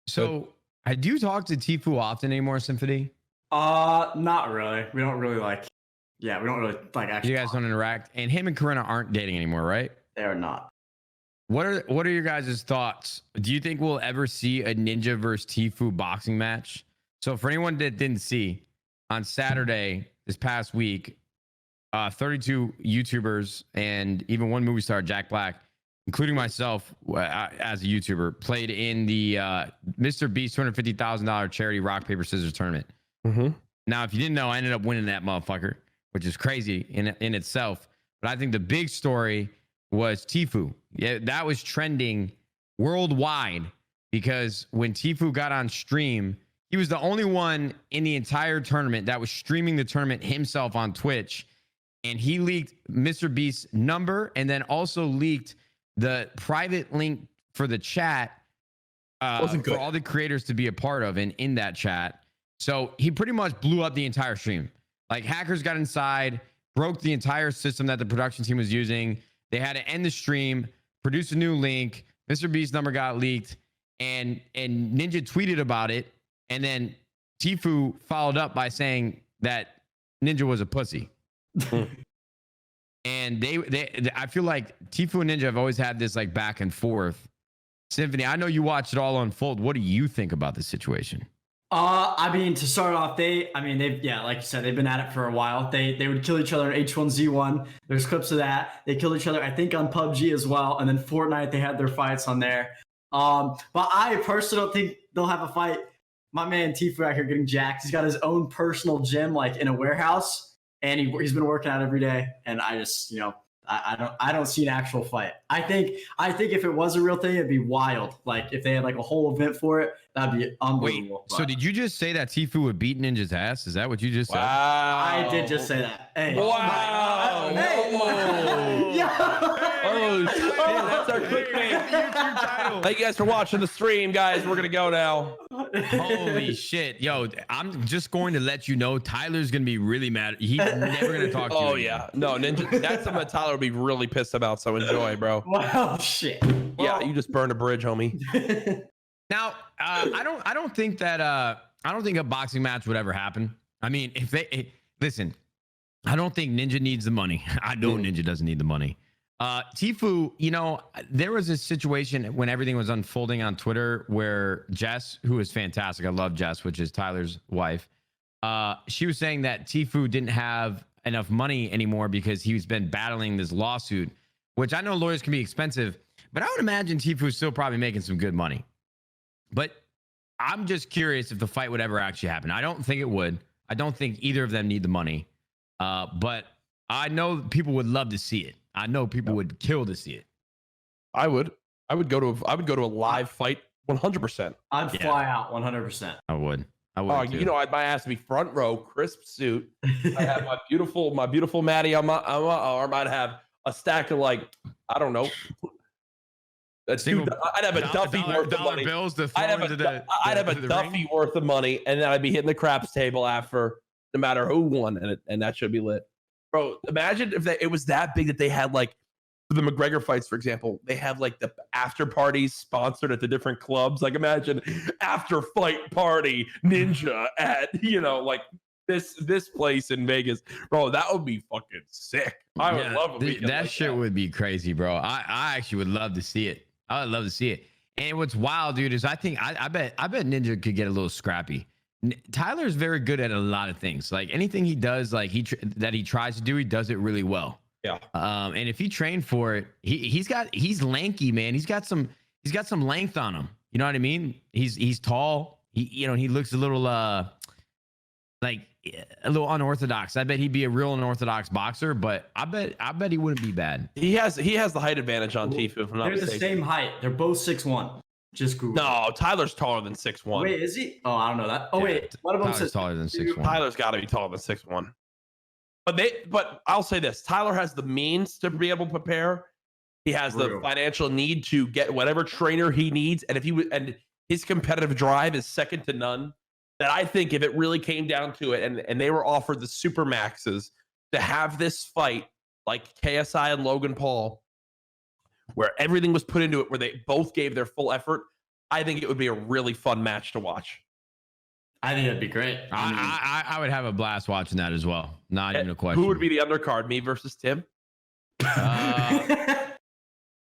So I do talk to Tfue often anymore, Symfuhny? Not really. We don't really like. Yeah, we don't really like actually. You guys don't interact, and him and Corinna aren't dating anymore, right? They are not. What are your guys' thoughts? Do you think we'll ever see a Ninja versus Tfue boxing match? So for anyone that didn't see, on Saturday this past week, 32 YouTubers and even one movie star, Jack Black, including myself as a YouTuber, played in the Mr. Beast $250,000 charity rock paper scissors tournament. Mm-hmm. Now, if you didn't know, I ended up winning that motherfucker, which is crazy in itself. But I think the big story was Tfue. Yeah, that was trending worldwide because when Tfue got on stream, he was the only one in the entire tournament that was streaming the tournament himself on Twitch. And he leaked Mr. Beast's number and then also leaked the private link for the chat for all the creators to be a part of and in that chat. So he pretty much blew up the entire stream. Like hackers got inside, broke the entire system that the production team was using. They had to end the stream, produce a new link. Mr. Beast's number got leaked, and Ninja tweeted about it. And then Tfue followed up by saying that Ninja was a pussy. And I feel like Tfue and Ninja have always had this like back and forth. Symfuhny, I know you watched it all unfold. What do you think about this situation? I mean, to start off, they've like you said, they've been at it for a while. They would kill each other in H1Z1. There's clips of that. They killed each other, I think, on PUBG as well. And then Fortnite, they had their fights on there. But I personally don't think they'll have a fight. My man Tfue out here getting jacked. He's got his own personal gym, like in a warehouse, and he's been working out every day. And I just, I don't see an actual fight. I think if it was a real thing, it'd be wild. Like if they had like a whole event for it, that'd be unbelievable. Wait, so did you just say that Tfue would beat Ninja's ass? Is that what you just said? I did just say that. Hey. Wow. Hey. Yeah. Oh, shit, that's our clickbait. YouTube title. Thank you guys for watching the stream, guys. We're gonna go now. Holy shit. Yo, I'm just going to let you know Tyler's going to be really mad. He's never going to talk to you. Oh, again. yeah. No, Ninja, that's something that Tyler would be really pissed about. So enjoy, bro. Well, shit. Yeah, you just burned a bridge, homie. Now, I don't think that I don't think a boxing match would ever happen. I mean, if they listen, I don't think Ninja needs the money. I know Ninja doesn't need the money. Tfue, you know, there was a situation when everything was unfolding on Twitter where Jess, who is fantastic, I love Jess, which is Tyler's wife. She was saying that Tfue didn't have enough money anymore because he's been battling this lawsuit, which I know lawyers can be expensive, but I would imagine Tfue's still probably making some good money. But I'm just curious if the fight would ever actually happen. I don't think it would. I don't think either of them need the money. But I know people would love to see it. I know people would kill to see it. I would go to a live fight 100%. I'd fly out 100%. I would. Oh, too. you know, my ass to be front row, crisp suit. I have my beautiful Maddie on my arm. I'd have a stack of like, I don't know. I'd have a Duffy worth of money. Bills to I'd have a Duffy worth of money, and then I'd be hitting the craps table after, no matter who won, and that should be lit. Bro, imagine if it was that big that they had like the McGregor fights, for example, they have like the after parties sponsored at the different clubs. Like imagine after fight party Ninja at, you know, like this place in Vegas. Bro, that would be fucking sick. I would love it. That shit would be crazy, bro. I actually would love to see it. I would love to see it. And what's wild, dude, is I bet Ninja could get a little scrappy. Tyler's very good at a lot of things. Like anything he does, like he tries to do, he does it really well. Yeah. And if he trained for it, he's lanky, man. He's got some length on him. You know what I mean? He's tall. He looks a little like a little unorthodox. I bet he'd be a real unorthodox boxer, but I bet he wouldn't be bad. He has the height advantage on Tfue, if I'm not mistaken. They're the same height. They're both 6'1". Just Google. No, Tyler's taller than 6'1". Wait, is he? Oh, I don't know that. Oh, wait. What about Tyler's taller than 6'1"? Tyler's got to be taller than 6'1". But I'll say this: Tyler has the means to be able to prepare. He has the financial need to get whatever trainer he needs, and his competitive drive is second to none. That I think if it really came down to it, and they were offered the super maxes to have this fight like KSI and Logan Paul, where everything was put into it, where they both gave their full effort, I think it would be a really fun match to watch. I think that'd be great. I would have a blast watching that as well. Not even a question. Who would be the undercard? Me versus Tim?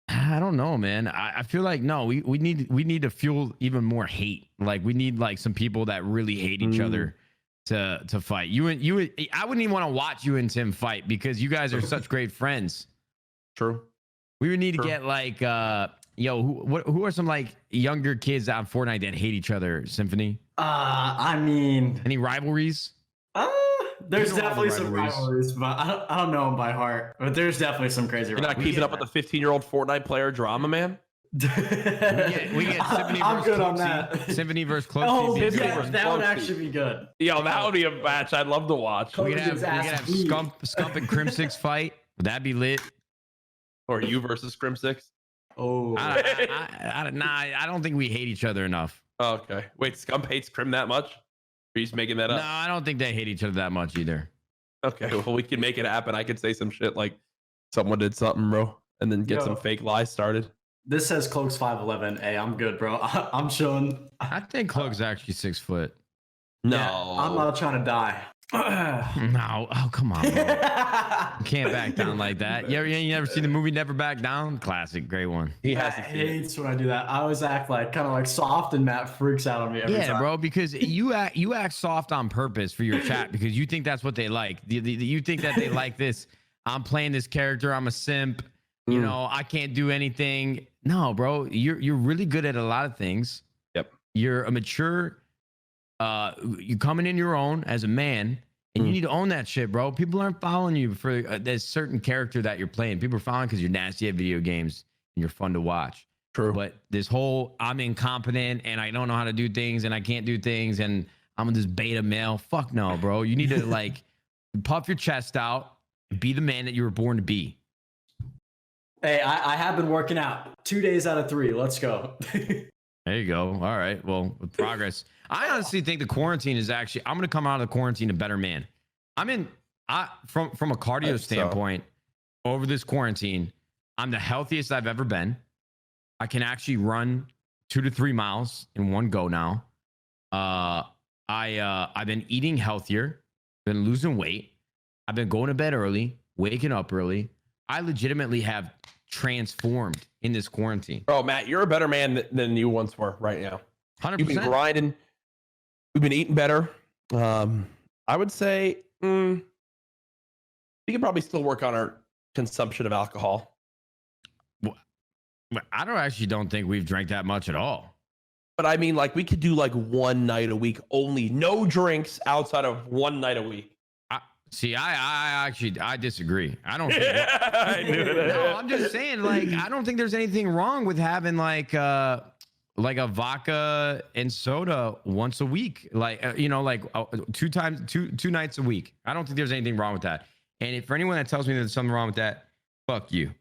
I don't know, man. I feel like no, we need to fuel even more hate. Like we need like some people that really hate each other to fight. I wouldn't even want to watch you and Tim fight because you guys are such great friends. True. We would need to get like who are some like younger kids on Fortnite that hate each other, Symfuhny? I mean, any rivalries? There's definitely some rivalries, but I don't know them by heart. But there's definitely some crazy. You're not keeping up with the 15-year-old Fortnite player drama, man. we get Symfuhny I'm versus good on Clopesy. that. Symfuhny versus Clopesy. Oh, Symfuhny that would actually be good. Yo, that would be a match I'd love to watch. We could have Scump and Crim6 fight. Would that be lit? Or you versus Crim6? Oh, I don't think we hate each other enough. Okay. Wait, Scump hates Crim that much? Are you just making that up? No, I don't think they hate each other that much either. Okay, well, we can make it happen. I could say some shit like someone did something, bro, and then get some fake lies started. This says Cloak's 5'11". Hey, I'm good, bro. I'm chilling. I think Cloak's actually 6 foot. No. Yeah, I'm not trying to die. No. Oh, come on, bro. You can't back down like that. You never seen the movie Never Back Down? Classic. Great one. He hates when I do that. I always act like kind of like soft, and Matt freaks out on me every time. Bro, because you act soft on purpose for your chat because you think that's what they like. You think that they like this. I'm playing this character. I'm a simp. You know, I can't do anything. No, bro. You're really good at a lot of things. Yep. You're a mature. You coming in your own as a man, and you need to own that shit, bro. People aren't following you for this certain character that you're playing. People are following because you're nasty at video games and you're fun to watch. True. But this whole I'm incompetent and I don't know how to do things and I can't do things and I'm this beta male. Fuck no, bro. You need to like puff your chest out and be the man that you were born to be. Hey, I have been working out 2 days out of 3. Let's go. There you go. All right. Well, with progress. I honestly think the quarantine is actually, I'm going to come out of the quarantine a better man. From a cardio standpoint, over this quarantine, I'm the healthiest I've ever been. I can actually run 2 to 3 miles in one go now. I've been eating healthier, been losing weight. I've been going to bed early, waking up early. I legitimately have transformed in this quarantine. Bro, Matt, you're a better man than you once were right now. 100%. You've been grinding. We've been eating better. I would say we could probably still work on our consumption of alcohol. I don't think we've drank that much at all. But I mean, like, we could do like one night a week only, no drinks outside of one night a week. I disagree. I don't think I knew it. No, I'm just saying, like, I don't think there's anything wrong with having like a vodka and soda once a week, like two nights a week. I don't think there's anything wrong with that. And for anyone that tells me there's something wrong with that, fuck you.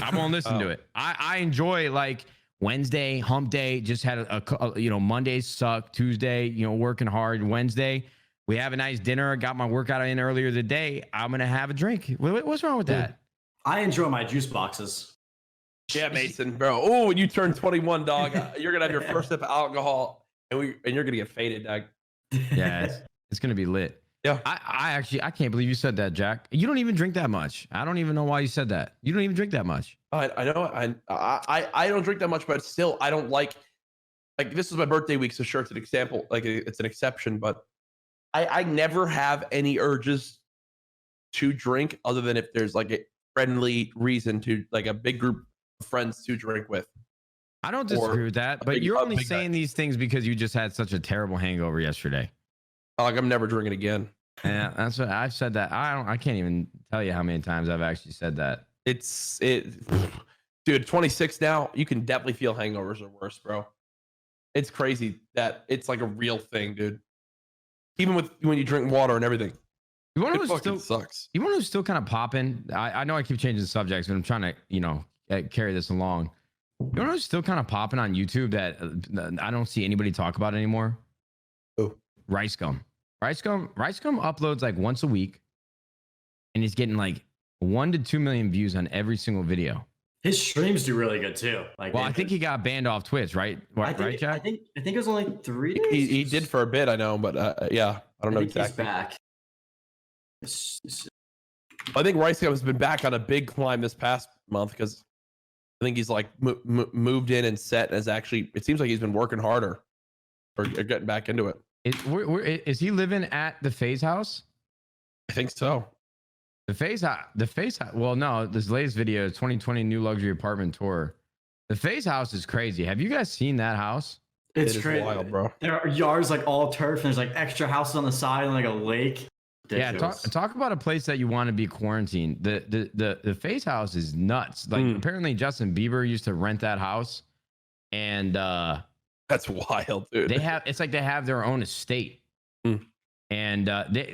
I won't listen to it. I enjoy like Wednesday, hump day. Just had Mondays suck. Tuesday, working hard. Wednesday, we have a nice dinner. Got my workout in earlier today. I'm gonna have a drink. What's wrong with that? I enjoy my juice boxes. Yeah, Mason, bro. Oh, when you turn 21, dog, you're gonna have your first sip of alcohol, and you're gonna get faded, dog. Yeah, it's gonna be lit. Yeah. I can't believe you said that, Jack. You don't even drink that much. I don't even know why you said that. You don't even drink that much. I know. I don't drink that much, but still, I don't like this is my birthday week, so sure, it's an example. Like, it's an exception, but I never have any urges to drink other than if there's like a friendly reason to, like, a big group of friends to drink with. I don't disagree with that, but you're only saying these things because you just had such a terrible hangover yesterday. Like, I'm never drinking again. Yeah, that's what I've said. That I can't even tell you how many times I've actually said that. Dude, 26 now. You can definitely feel hangovers are worse, bro. It's crazy that it's like a real thing, dude. Even when you drink water and everything. You want it to fucking sucks. You want to still kind of popping? I know I keep changing the subjects, but I'm trying to carry this along. You know who's still kind of popping on YouTube that I don't see anybody talk about anymore? Oh, RiceGum. RiceGum uploads like once a week, and he's getting like 1 to 2 million views on every single video. His streams do really good too. Like, well, I think he got banned off Twitch, right? Right, Jack? I think it was only 3 days. He did for a bit, I know, but yeah, I don't know exactly. He's back. I think RiceGum has been back on a big climb this past month because I think he's like moved in and set, and is actually, it seems like he's been working harder or getting back into it. Is he living at the Faze house? I think so. The Faze house. Well, no, this latest video, 2020 new luxury apartment tour. The Faze house is crazy. Have you guys seen that house? It's crazy, wild, bro. There are yards like all turf, and there's like extra houses on the side and like a lake. Ridiculous. Yeah, talk about a place that you want to be quarantined. The Faze house is nuts. Like, apparently Justin Bieber used to rent that house, and that's wild, dude. It's like they have their own estate. And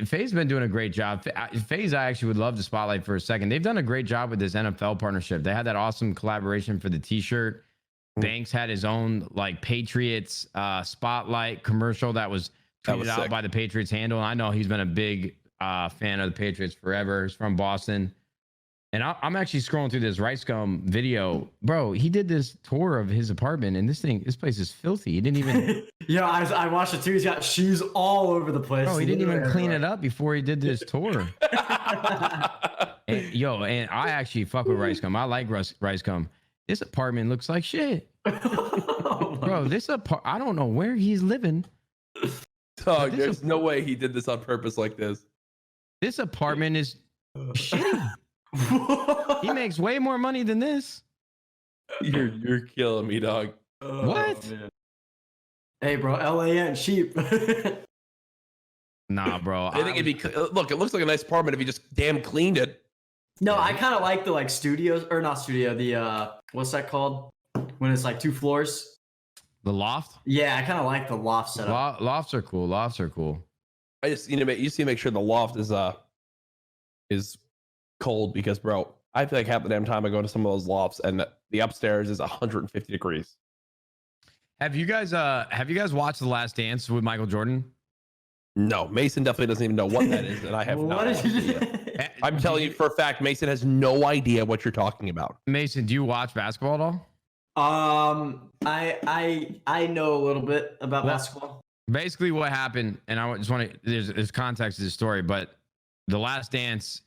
Faze been doing a great job. Faze, I actually would love to spotlight for a second. They've done a great job with this NFL partnership. They had that awesome collaboration for the t-shirt. Banks had his own like Patriots spotlight commercial that was tweeted out by the Patriots handle. And I know he's been a big fan of the Patriots forever. He's from Boston. And I'm actually scrolling through this RiceGum video. Bro, he did this tour of his apartment, and this place is filthy. He didn't even... Yeah, I watched it too. He's got shoes all over the place. Bro, he didn't even clean it up before he did this tour. And I actually fuck with RiceGum. I like RiceGum. This apartment looks like shit. Bro, I don't know where he's living. Dog, there's no way he did this on purpose like this. This apartment is shitty. He makes way more money than this. You're killing me, dog. What? Man. Hey, bro, LA ain't cheap. Nah, bro. I think it'd be look. It looks like a nice apartment if you just damn cleaned it. No, I kind of like the like studios or not studio. The what's that called? When it's like 2 floors. The loft. Yeah, I kind of like the loft setup. Lofts are cool. Lofts are cool. I just you need to make sure the loft is cold because, bro, I feel like half the damn time I go to some of those lofts and the upstairs is 150 degrees. Have you guys watched The Last Dance with Michael Jordan? No, Mason definitely doesn't even know what that is, and I have no idea. I'm telling you for a fact, Mason has no idea what you're talking about. Mason, do you watch basketball at all? I know a little bit about basketball. Basically, what happened, and I just want to there's context to the story, but The Last Dance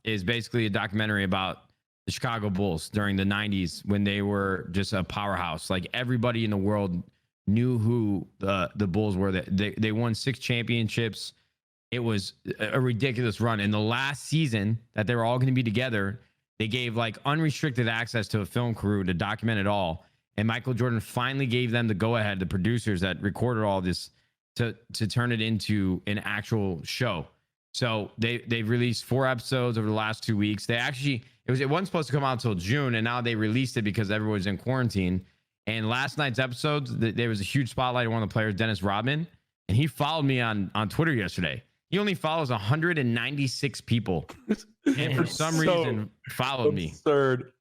is basically a documentary about the Chicago Bulls during the 90s when they were just a powerhouse. Like everybody in the world knew who the Bulls were. They won 6 championships. It was a ridiculous run. And the last season that they were all going to be together, they gave like unrestricted access to a film crew to document it all. And Michael Jordan finally gave them the go ahead, the producers that recorded all this, to turn it into an actual show. So they've released 4 episodes over the last 2 weeks. It wasn't supposed to come out until June, and now they released it because everyone's in quarantine. And last night's episodes, there was a huge spotlight on one of the players, Dennis Rodman, and he followed me on Twitter yesterday. He only follows 196 people, and for some reason followed me. Absurd.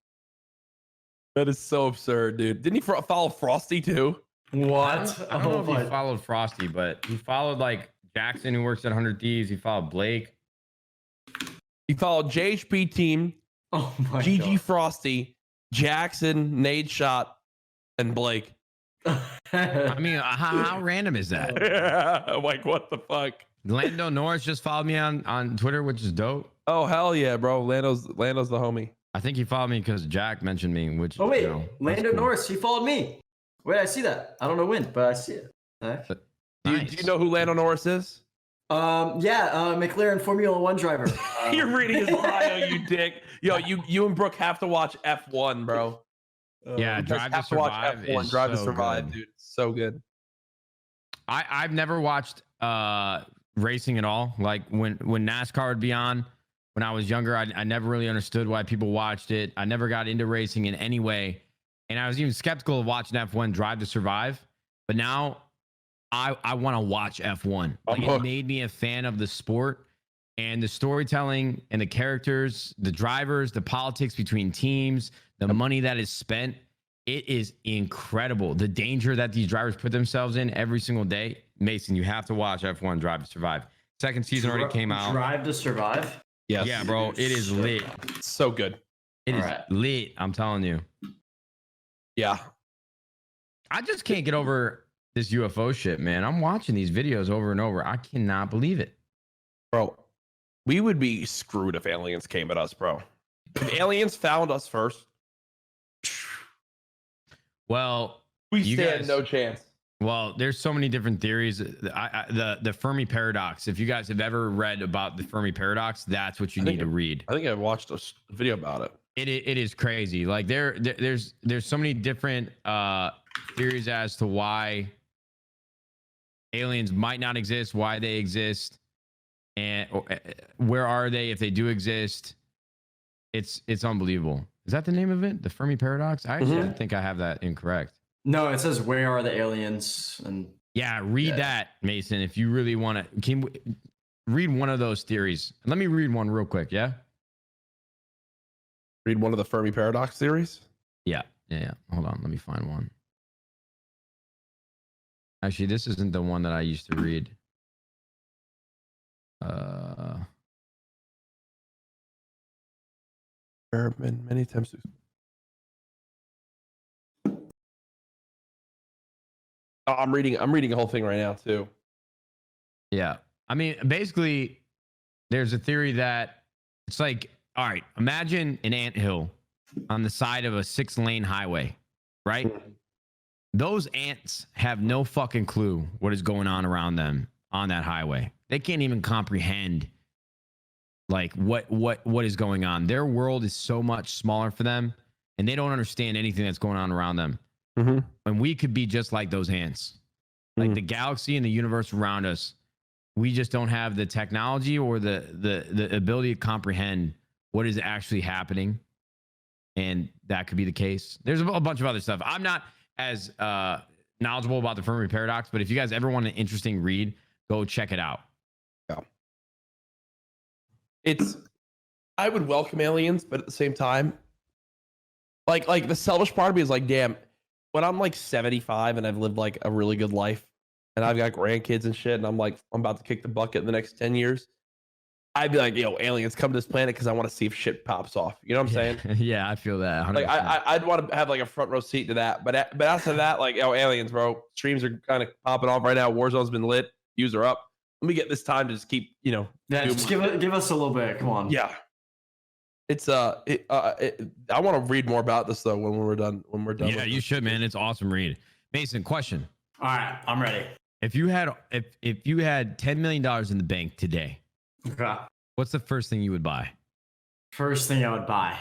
That is so absurd, dude. Didn't he follow Frosty too? What? I don't know if he followed Frosty, but he followed like Jackson, who works at 100 Thieves. He followed Blake. He followed JHP Team, GG God. Frosty, Jackson, Nadeshot, and Blake. I mean, how random is that? Like, what the fuck? Lando Norris just followed me on Twitter, which is dope. Oh, hell yeah, bro. Lando's the homie. I think he followed me because Jack mentioned me, which Lando Norris, he followed me. Wait, I see that. I don't know when, but I see it. Do you know who Lando Norris is? McLaren Formula One driver. You're reading his bio, you dick. Yo, you and Brooke have to watch F1, bro. Yeah, Drive to Survive. Drive to Survive, dude. So good. I've never watched racing at all. Like when NASCAR would be on when I was younger, I never really understood why people watched it. I never got into racing in any way. And I was even skeptical of watching F1 Drive to Survive. But now I want to watch F1. Like, it made me a fan of the sport and the storytelling and the characters, the drivers, the politics between teams, the money that is spent. It is incredible. The danger that these drivers put themselves in every single day. Mason, you have to watch F1 Drive to Survive. Second season already came out. Drive to Survive? Yes. Yeah, bro. It is lit. So good. It is lit. I'm telling you. Yeah. I just can't get over this UFO shit, man. I'm watching these videos over and over. I cannot believe it. Bro, we would be screwed if aliens came at us, bro. If aliens found us first, well, we stand no chance. Well, there's so many different theories. The Fermi paradox. If you guys have ever read about the Fermi paradox, that's what you need to read. I think I watched a video about it. It is crazy. Like there's so many different theories as to why aliens might not exist, why they exist, and where are they if they do exist. It's unbelievable. Is that the name of it? The Fermi paradox? I actually think I have that incorrect. No, it says where are the aliens? And yeah, read that, Mason, if you really want to. Can read one of those theories. Let me read one real quick, yeah? Read one of the Fermi paradox theories? Yeah. Hold on, let me find one. Actually, this isn't the one that I used to read. There have been many attempts to. I'm reading the whole thing right now too. Yeah. I mean, basically, there's a theory that it's like, all right, imagine an anthill on the side of a 6-lane highway, right? Those ants have no fucking clue what is going on around them on that highway. They can't even comprehend like what is going on. Their world is so much smaller for them, and they don't understand anything that's going on around them. And we could be just like those ants. Like the galaxy and the universe around us, we just don't have the technology or the ability to comprehend what is actually happening. And that could be the case. There's a bunch of other stuff. I'm not as knowledgeable about the Fermi paradox, but if you guys ever want an interesting read, go check it out. Yeah. I would welcome aliens, but at the same time, like the selfish part of me is like, damn, when I'm like 75 and I've lived like a really good life and I've got grandkids and shit, and I'm about to kick the bucket in the next 10 years, I'd be like, yo, aliens come to this planet because I want to see if shit pops off. You know what I'm saying? Yeah, I feel that. 100%. Like I'd want to have like a front row seat to that. But after that, like, yo, aliens, bro, streams are kind of popping off right now. Warzone's been lit. Views are up. Let me get this time to just keep, Yeah, just give us a little bit. Come on. Yeah. It's I want to read more about this though when we're done. Yeah, you should, man. It's awesome read. Mason, question. All right, I'm ready. If you had $10 million in the bank today, Okay. what's the first thing you would buy? First thing I would buy.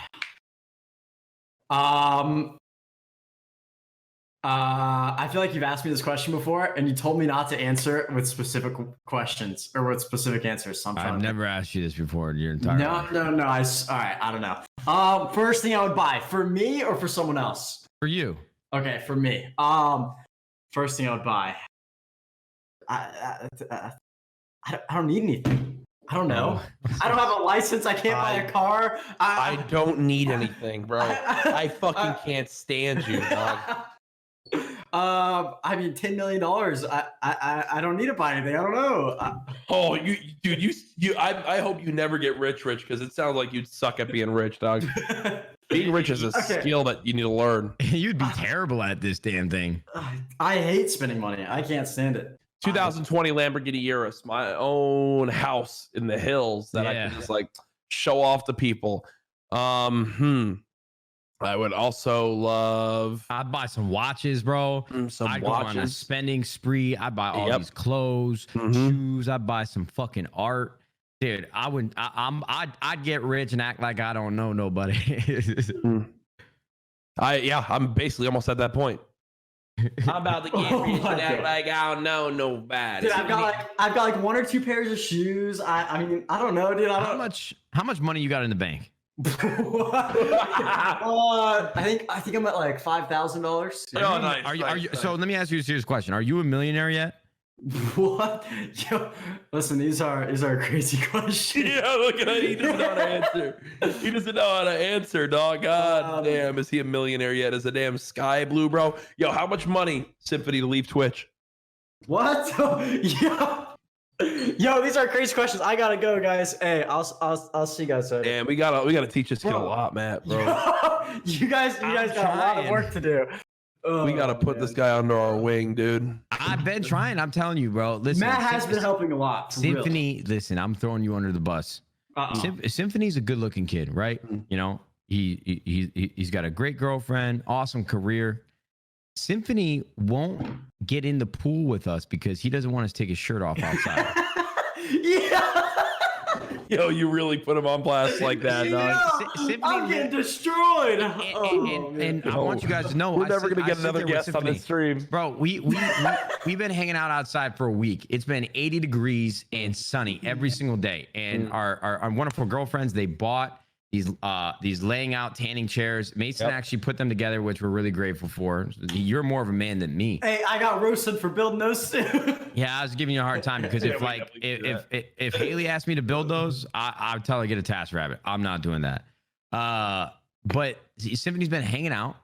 I feel like you've asked me this question before, and you told me not to answer it with specific questions or with specific answers. So I've never asked you this before in your entire life. No. All right, I don't know. First thing I would buy, for me or for someone else? For you. Okay, for me. First thing I would buy. I don't need anything. I don't know. I don't have a license. I can't buy a car. I don't need anything, bro. I fucking can't stand you, dog. I mean, $10 million. I don't need to buy anything. I don't know. I hope you never get rich because it sounds like you'd suck at being rich, dog. Being rich is a skill that you need to learn. You'd be terrible at this damn thing. I hate spending money. I can't stand it. 2020 Lamborghini Urus, my own house in the hills that I can just like show off to people. I would also love. I'd buy some watches, bro. I'd go on a spending spree. I'd buy all these clothes, shoes. I'd buy some fucking art, dude. I wouldn't. I'd get rich and act like I don't know nobody. I'm basically almost at that point. I'm about to get rich and act like I don't know nobody. Dude, I've got like one or two pairs of shoes. I mean, I don't know, dude. How much money you got in the bank? I think I'm at like $5,000. Oh, nice. Are you? So let me ask you a serious question. Are you a millionaire yet? What? Yo, listen, these are crazy questions. Yeah, look at that. He doesn't know how to answer. He doesn't know how to answer, dog. God damn, is he a millionaire yet? Is a damn sky blue, bro? Yo, how much money, Symfuhny, to leave Twitch? What? Yo, these are crazy questions. I gotta go, guys. Hey, I'll see you guys later. Damn, we gotta teach this kid a lot, Matt, bro. you guys got a lot of work to do. We gotta put this guy under our wing, dude. I've been trying. I'm telling you, bro. Listen, Matt has been helping a lot. Symfuhny, listen, I'm throwing you under the bus. Symfuhny's a good-looking kid, right? You know, he's got a great girlfriend, awesome career. Symfuhny won't get in the pool with us because he doesn't want us to take his shirt off outside. Yeah. Yo, you really put him on blast like that, dog. I'm getting destroyed. And I want you guys to know, we're never gonna get another guest on this stream, bro. We've been hanging out outside for a week. It's been 80 degrees and sunny every single day. And our wonderful girlfriends, they bought these laying out tanning chairs. Mason actually put them together, which we're really grateful for. You're more of a man than me. Hey, I got roasted for building those too. Yeah, I was giving you a hard time because if Haley asked me to build those, I'd tell her to get a task rabbit. I'm not doing that. But Symfuhny's been hanging out,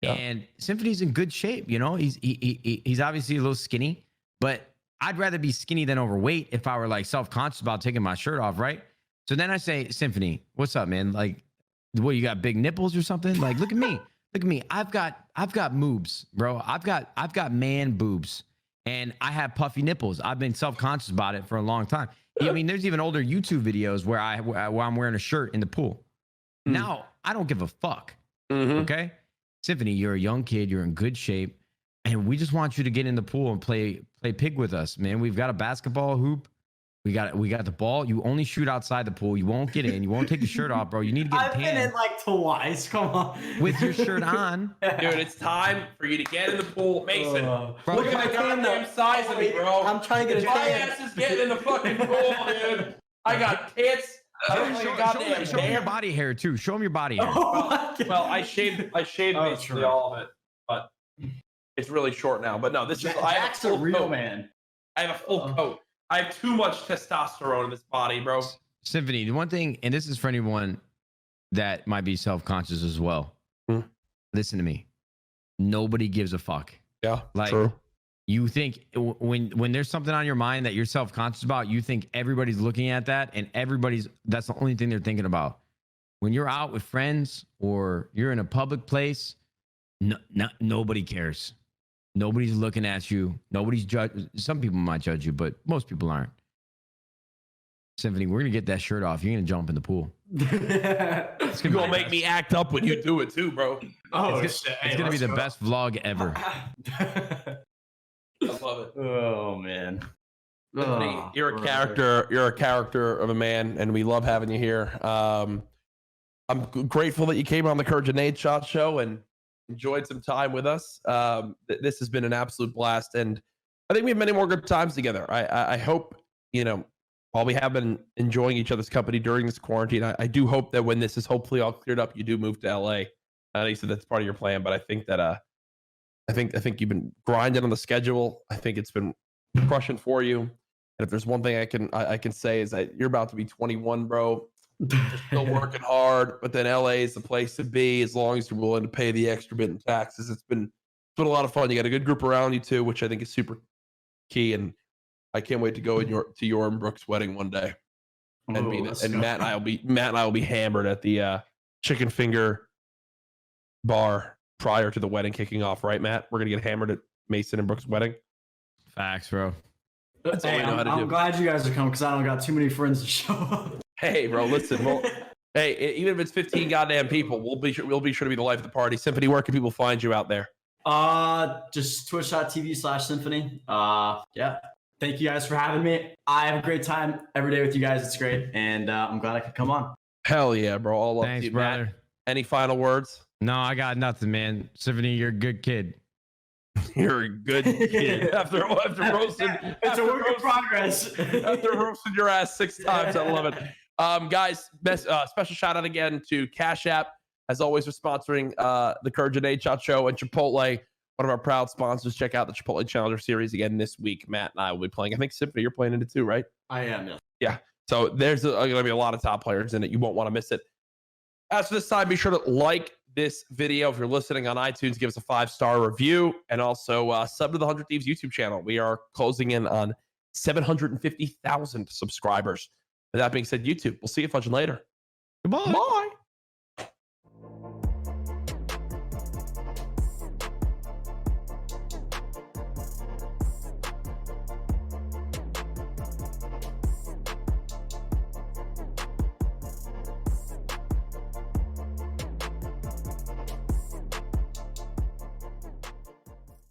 and Symfuhny's in good shape. You know, he's obviously a little skinny, but I'd rather be skinny than overweight if I were like self-conscious about taking my shirt off, right? So then I say, Symfuhny, what's up, man? Like, what, you got big nipples or something? Like, look at me. Look at me. I've got moobs, bro. I've got man boobs, and I have puffy nipples. I've been self-conscious about it for a long time. I mean, there's even older YouTube videos where I'm wearing a shirt in the pool. Now, I don't give a fuck. Okay? Symfuhny, you're a young kid. You're in good shape. And we just want you to get in the pool and play pig with us, man. We've got a basketball hoop. We got the ball. You only shoot outside the pool. You won't get in. You won't take your shirt off, bro. You need to get I've been in like twice. Come on. With your shirt on. Dude, it's time for you to get in the pool. Mason, bro, look at my goddamn size of me, bro. I'm trying to get a My tan. ass is getting in the fucking pool, dude. I got tits. Show me your body hair too. Show me your body hair. Well, I shaved basically all of it, but it's really short now. But no, this is Jack's a real man. I have a full coat. I have too much testosterone in this body, bro. Symfuhny, the one thing, and this is for anyone that might be self-conscious as well. Listen to me. Nobody gives a fuck. Yeah, like true. You think when there's something on your mind that you're self-conscious about, you think everybody's looking at that, and that's the only thing they're thinking about. When you're out with friends or you're in a public place, nobody cares. Nobody's looking at you. Nobody's judging. Some people might judge you, but most people aren't. Symfuhny, we're gonna get that shirt off. You're gonna jump in the pool. It's gonna make me act up when you do it too, bro. Oh, it's gonna be the best vlog ever. I love it. Oh man. Symfuhny, you're a character. You're a character of a man, and we love having you here. I'm grateful that you came on the CouRage and Nadeshot Show and enjoyed some time with us. This has been an absolute blast, and I think we have many more good times together. I hope, while we have been enjoying each other's company during this quarantine, I do hope that when this is hopefully all cleared up, you do move to LA. I know you said that's part of your plan, but I think that I think you've been grinding on the schedule. I think it's been crushing for you. And if there's one thing I can say is that you're about to be 21, bro. You're still working hard, but then LA is the place to be as long as you're willing to pay the extra bit in taxes. It's been a lot of fun. You got a good group around you too, which I think is super key. And I can't wait to go to your and Brooke's wedding one day. And Matt and I will be hammered at the chicken finger bar prior to the wedding kicking off, right, Matt? We're gonna get hammered at Mason and Brooke's wedding. Facts, bro. That's all we know how to do. I'm glad you guys are coming because I don't got too many friends to show up. Hey, bro, listen. Well, hey, even if it's 15 goddamn people, we'll be sure to be the life of the party. Symfuhny, where can people find you out there? Just twitch.tv/Symfuhny. Yeah. Thank you guys for having me. I have a great time every day with you guys. It's great. And I'm glad I could come on. Hell yeah, bro. All love Thanks, to you, brother. Matt. Any final words? No, I got nothing, man. Symfuhny, you're a good kid. You're a good kid. After roasting, It's a work in progress. After roasting your ass 6 times, I love it. Guys, special shout out again to Cash App, as always, for sponsoring the CouRage and Nadeshot Show, and Chipotle, one of our proud sponsors. Check out the Chipotle Challenger Series again this week. Matt and I will be playing. I think Symfuhny, you're playing in it too, right? I am, yeah. Yeah. So there's going to be a lot of top players in it. You won't want to miss it. As for this time, be sure to like this video. If you're listening on iTunes, give us a 5-star review, and also sub to the 100 Thieves YouTube channel. We are closing in on 750,000 subscribers. With that being said, YouTube, we'll see you fudging later. Goodbye. Bye.